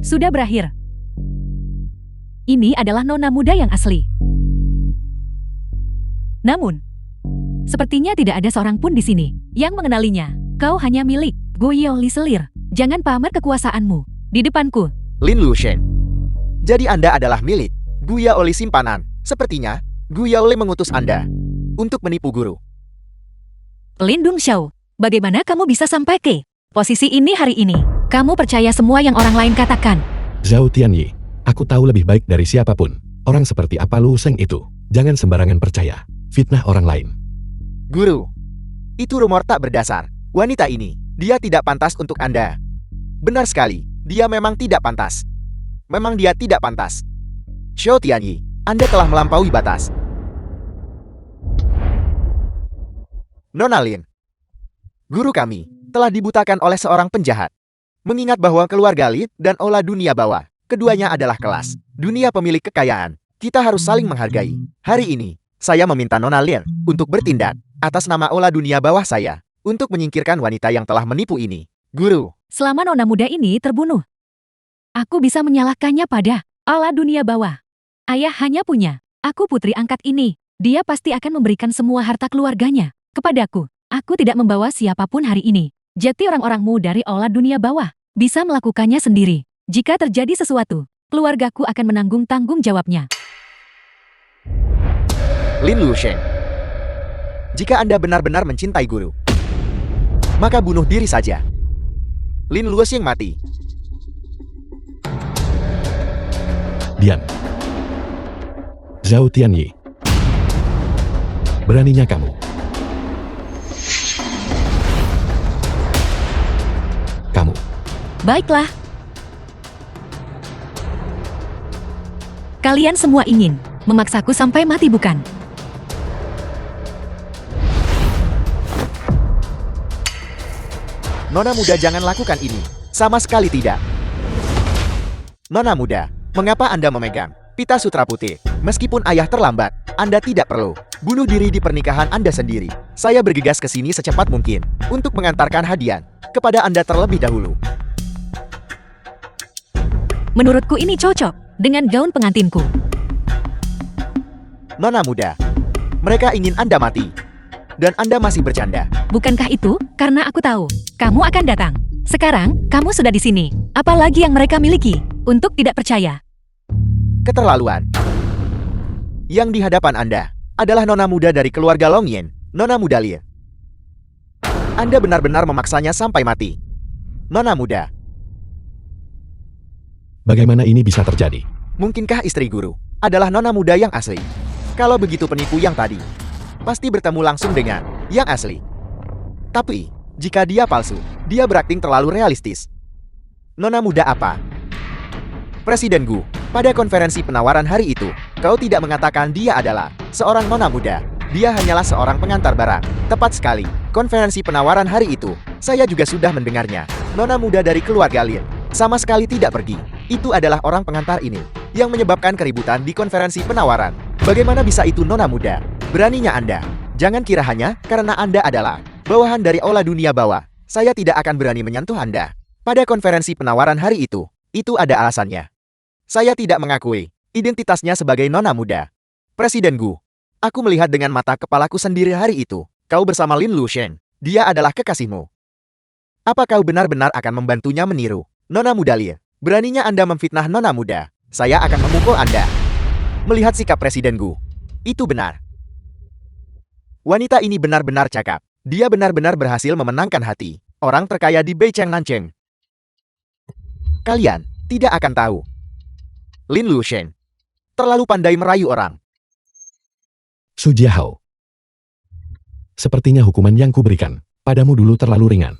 Sudah berakhir. Ini adalah nona muda yang asli. Namun, sepertinya tidak ada seorang pun di sini yang mengenalinya. Kau hanya milik Guiyao Li Selir. Jangan pamer kekuasaanmu di depanku. Lin Lushen. Jadi Anda adalah milik Guiyao Li simpanan. Sepertinya Guiyao Li mengutus Anda untuk menipu guru. Lin Dongxiao, bagaimana kamu bisa sampai ke posisi ini hari ini? Kamu percaya semua yang orang lain katakan? Zhao Tianyi, aku tahu lebih baik dari siapapun. Orang seperti apa Lu Sheng itu? Jangan sembarangan percaya fitnah orang lain. Guru, itu rumor tak berdasar. Wanita ini, dia tidak pantas untuk Anda. Benar sekali, dia memang tidak pantas. Memang dia tidak pantas. Xiao Tianyi, Anda telah melampaui batas. Nona Lin, guru kami telah dibutakan oleh seorang penjahat. Mengingat bahwa keluarga Lin dan Ola Dunia Bawah, keduanya adalah kelas dunia pemilik kekayaan. Kita harus saling menghargai. Hari ini, saya meminta Nona Lin untuk bertindak atas nama Ola Dunia Bawah saya untuk menyingkirkan wanita yang telah menipu ini. Guru, Selama nona muda ini terbunuh, aku bisa menyalahkannya pada Ola Dunia Bawah. Ayah hanya punya aku putri angkat ini. Dia pasti akan memberikan semua harta keluarganya kepadaku. Aku tidak membawa siapapun hari ini. Jadi orang-orangmu dari Ola Dunia Bawah bisa melakukannya sendiri. Jika terjadi sesuatu, keluargaku akan menanggung tanggung jawabnya. Lin Lushen, jika Anda benar-benar mencintai guru, maka bunuh diri saja. Lin Luoxiang mati. Diam. Zhao Tianyi, beraninya kamu. Kamu. Baiklah. Kalian semua ingin memaksaku sampai mati, bukan? Nona muda, jangan lakukan ini. Sama sekali tidak. Nona muda, mengapa Anda memegang pita sutra putih? Meskipun ayah terlambat, Anda tidak perlu bunuh diri di pernikahan Anda sendiri. Saya bergegas ke sini secepat mungkin untuk mengantarkan hadiah kepada Anda terlebih dahulu. Menurutku ini cocok dengan gaun pengantinku. Nona muda, mereka ingin Anda mati. Dan Anda masih bercanda. Bukankah itu karena aku tahu kamu akan datang? Sekarang kamu sudah di sini. Apalagi yang mereka miliki untuk tidak percaya? Keterlaluan. Yang di hadapan Anda adalah nona muda dari keluarga Long Yin, Nona muda Lin. Anda benar-benar memaksanya sampai mati. Nona muda. Bagaimana ini bisa terjadi? Mungkinkah istri guru adalah nona muda yang asli? Kalau begitu penipu yang tadi pasti bertemu langsung dengan yang asli. Tapi, jika dia palsu, dia berakting terlalu realistis. Nona muda apa? Presiden Gu, pada konferensi penawaran hari itu, kau tidak mengatakan dia adalah seorang nona muda. Dia hanyalah seorang pengantar barang. Tepat sekali, konferensi penawaran hari itu, saya juga sudah mendengarnya. Nona muda dari keluarga Lin sama sekali tidak pergi. Itu adalah orang pengantar ini yang menyebabkan keributan di konferensi penawaran. Bagaimana bisa itu nona muda? Beraninya Anda. Jangan kira hanya karena Anda adalah bawahan dari Aula Dunia Bawah, saya tidak akan berani menyentuh Anda. Pada konferensi penawaran hari itu ada alasannya. Saya tidak mengakui identitasnya sebagai nona muda. Presiden Gu, aku melihat dengan mata kepalaku sendiri hari itu. Kau bersama Lin Lushen. Dia adalah kekasihmu. Apa kau benar-benar akan membantunya meniru nona muda Lin? Beraninya Anda memfitnah nona muda. Saya akan memukul Anda. Melihat sikap Presiden Gu, itu benar. Wanita ini benar-benar cakap. Dia benar-benar berhasil memenangkan hati orang terkaya di Beicheng Nancheng. Kalian tidak akan tahu. Lin Lushen terlalu pandai merayu orang. Su Jiahao. Sepertinya hukuman yang kuberikan padamu dulu terlalu ringan.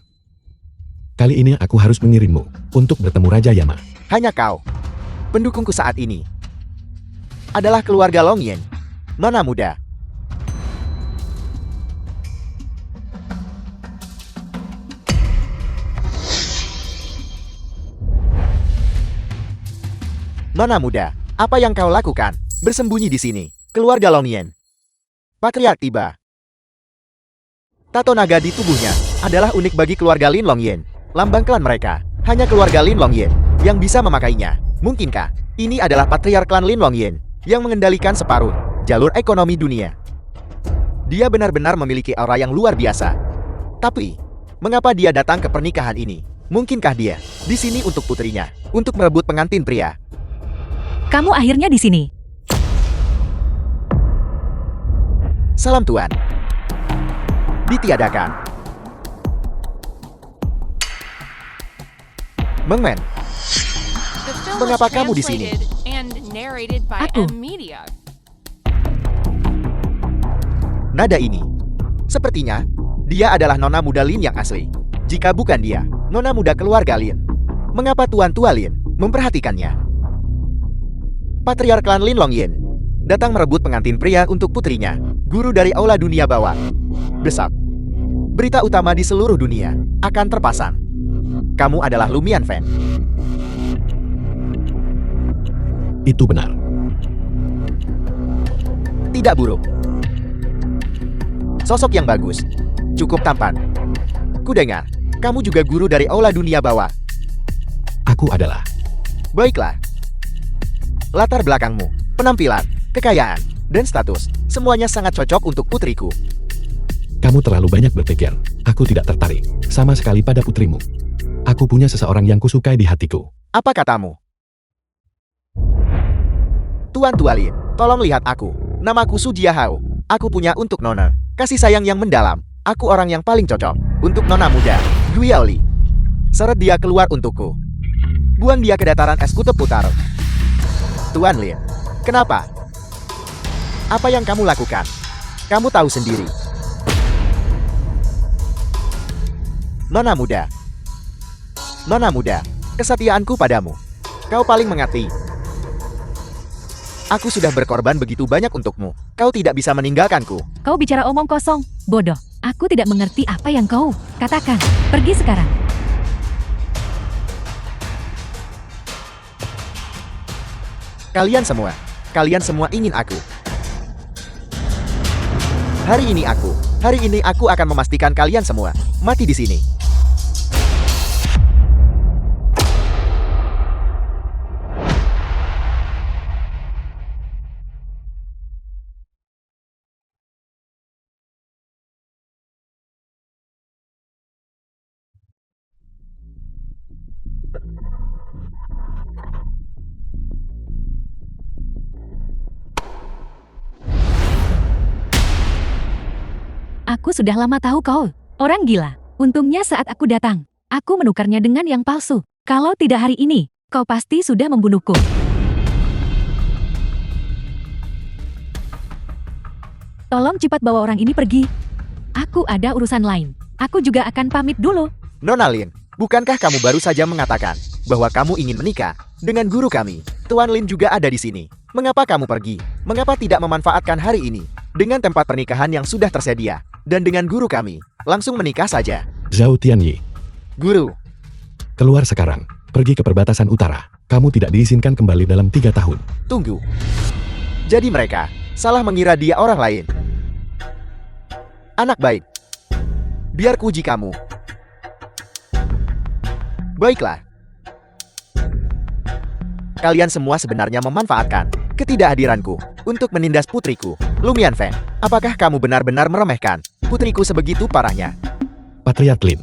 Kali ini aku harus mengirimmu untuk bertemu Raja Yama. Hanya kau, pendukungku saat ini, adalah keluarga Long Yin, nona muda. Nona muda, apa yang kau lakukan? Bersembunyi di sini, keluarga Long Yin. Patriark tiba. Tato naga di tubuhnya adalah unik bagi keluarga Lin Long Yin. Lambang klan mereka hanya keluarga Lin Long Yin yang bisa memakainya. Mungkinkah ini adalah patriark klan Lin Long Yin yang mengendalikan separuh jalur ekonomi dunia? Dia benar-benar memiliki aura yang luar biasa. Tapi, mengapa dia datang ke pernikahan ini? Mungkinkah dia di sini untuk putrinya, untuk merebut pengantin pria? Kamu akhirnya di sini. Salam Tuan. Ditiadakan. Mengmen, The film Mengapa was kamu di sini? translated and narrated by Aku. M Media. nada ini. Sepertinya, dia adalah nona muda Lin yang asli. Jika bukan dia, nona muda keluarga Lin. Mengapa Tuan Tua Lin memperhatikannya? Patriark klan Lin Long Yin datang merebut pengantin pria untuk putrinya, guru dari Aula Dunia Bawah. Besok, berita utama di seluruh dunia akan terpasang. Kamu adalah Lumian Fan. Itu benar. Tidak buruk. Sosok yang bagus. Cukup tampan. Kudengar, kamu juga guru dari Aula Dunia Bawah. Aku adalah. Baiklah. Latar belakangmu, penampilan, kekayaan, dan status, semuanya sangat cocok untuk putriku. Kamu terlalu banyak berpikir. Aku tidak tertarik sama sekali pada putrimu. Aku punya seseorang yang kusukai di hatiku. Apa katamu? Tuan Tualin, tolong lihat aku. Namaku Su Jiahao. Aku punya untuk Nona kasih sayang yang mendalam. Aku orang yang paling cocok untuk Nona muda, Guiaoli. Seret dia keluar untukku. Buang dia ke dataran es kutub utara. Tuan Lin, kenapa? Apa yang kamu lakukan? Kamu tahu sendiri. Nona muda. Nona muda, kesetiaanku padamu. Kau paling mengerti. Aku sudah berkorban begitu banyak untukmu. Kau tidak bisa meninggalkanku. Kau bicara omong kosong, bodoh. Aku tidak mengerti apa yang kau katakan. Pergi sekarang. Kalian semua ingin aku. Hari ini aku akan memastikan kalian semua mati di sini. Aku sudah lama tahu kau, orang gila. Untungnya saat aku datang, Aku menukarnya dengan yang palsu. Kalau tidak hari ini, kau pasti sudah membunuhku. Tolong cepat bawa orang ini pergi. Aku ada urusan lain. Aku juga akan pamit dulu. Nona Lin, bukankah kamu baru saja mengatakan bahwa kamu ingin menikah dengan guru kami? Tuan Lin juga ada di sini. Mengapa kamu pergi? Mengapa tidak memanfaatkan hari ini dengan tempat pernikahan yang sudah tersedia dan dengan guru kami? Langsung menikah saja. Zhao Tianyi, Guru, keluar sekarang. Pergi ke perbatasan utara. Kamu tidak diizinkan kembali dalam 3 tahun. tunggu. Jadi mereka salah mengira dia orang lain. Anak baik. Biar kuji kamu. Baiklah. Kalian semua sebenarnya memanfaatkan ketidakhadiranku untuk menindas putriku, Lumian Feng. Apakah kamu benar-benar meremehkan putriku sebegitu parahnya? Patriark Lin,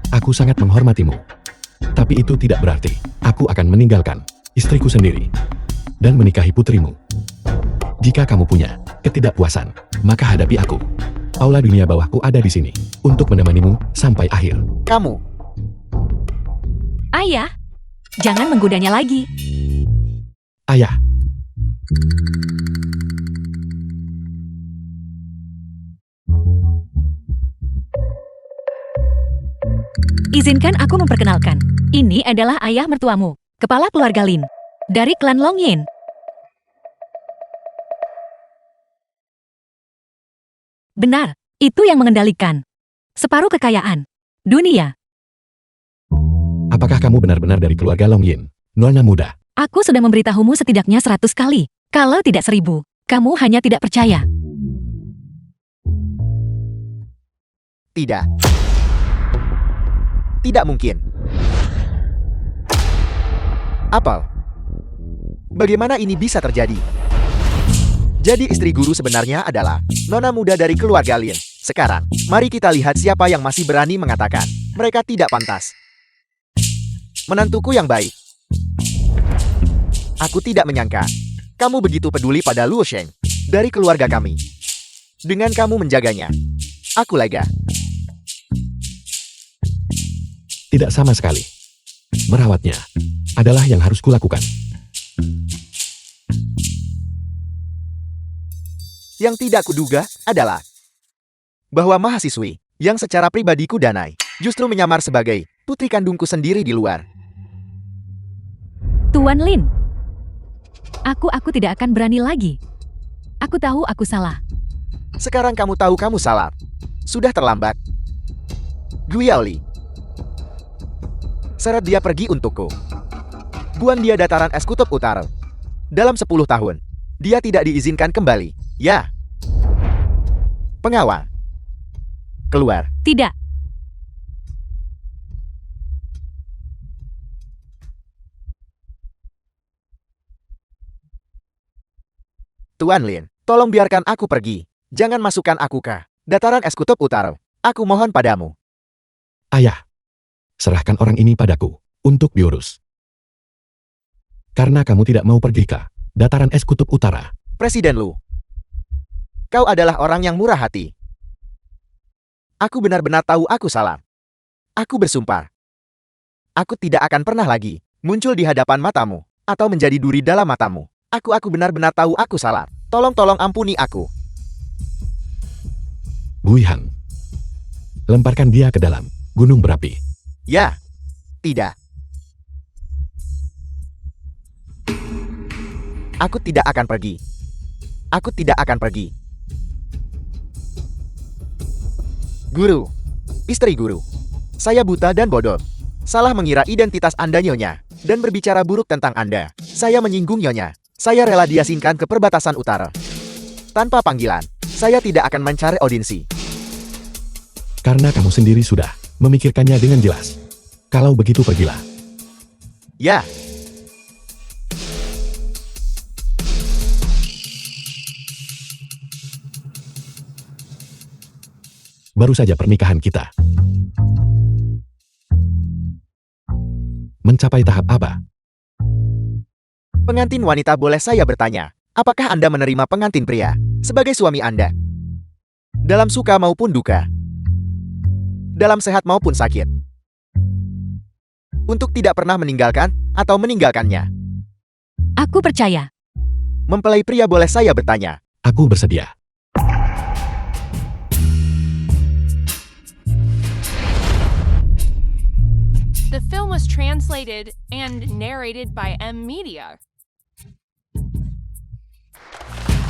aku sangat menghormatimu. Tapi itu tidak berarti aku akan meninggalkan istriku sendiri dan menikahi putrimu. Jika kamu punya ketidakpuasan, maka hadapi aku. Aula dunia bawahku ada di sini untuk menemanimu sampai akhir. Kamu, Ayah, jangan menggodanya lagi. Ayah, Izinkan aku memperkenalkan. Ini adalah ayah mertuamu, kepala keluarga Lin, dari klan Longyin. Benar, itu yang mengendalikan separuh kekayaan dunia. apakah kamu benar-benar dari keluarga Longyin, Nona muda? Aku sudah memberitahumu setidaknya 100 kali. Kalau tidak 1000, kamu hanya tidak percaya. tidak. Tidak mungkin. Apel, bagaimana ini bisa terjadi? Jadi istri guru sebenarnya adalah nona muda dari keluarga Lin. Sekarang, mari kita lihat siapa yang masih berani mengatakan mereka tidak pantas. Menantuku yang baik. Aku tidak menyangka kamu begitu peduli pada Luo Sheng dari keluarga kami. Dengan kamu menjaganya, aku lega. Tidak sama sekali. Merawatnya adalah yang harus kulakukan. Yang tidak kuduga adalah bahwa mahasiswi yang secara pribadi kudanai justru menyamar sebagai putri kandungku sendiri di luar. Tuan Lin, aku tidak akan berani lagi. Aku tahu aku salah. Sekarang kamu tahu kamu salah. Sudah terlambat. Guyaoli, seret dia pergi untukku. Buang dia dataran es kutub utara. Dalam 10 tahun, dia tidak diizinkan kembali. Ya. Pengawal. Keluar. Tidak, Tuan Lin, tolong biarkan aku pergi. Jangan masukkan aku ke dataran es kutub utara. Aku mohon padamu. Ayah, serahkan orang ini padaku untuk diurus. Karena kamu tidak mau pergi ke dataran es kutub utara. Presiden Lu, kau adalah orang yang murah hati. Aku benar-benar tahu aku salah. Aku bersumpah. Aku tidak akan pernah lagi muncul di hadapan matamu atau menjadi duri dalam matamu. Aku benar-benar tahu aku salah. Tolong ampuni aku. Guihan, lemparkan dia ke dalam gunung berapi. Ya, tidak. Aku tidak akan pergi. Aku tidak akan pergi. Guru, istri guru, saya buta dan bodoh. Salah mengira identitas Anda, Nyonya, dan berbicara buruk tentang Anda. Saya menyinggung Nyonya. Saya rela diasingkan ke perbatasan utara. Tanpa panggilan, saya tidak akan mencari audiensi. Karena kamu sendiri sudah memikirkannya dengan jelas. Kalau begitu pergilah. Ya, Baru saja pernikahan kita mencapai tahap apa? pengantin wanita, boleh saya bertanya, apakah Anda menerima pengantin pria sebagai suami Anda? Dalam suka maupun duka, dalam sehat maupun sakit, untuk tidak pernah meninggalkan atau meninggalkannya. Aku percaya. Mempelai pria, boleh saya bertanya? Aku bersedia. The film was translated and narrated by M Media.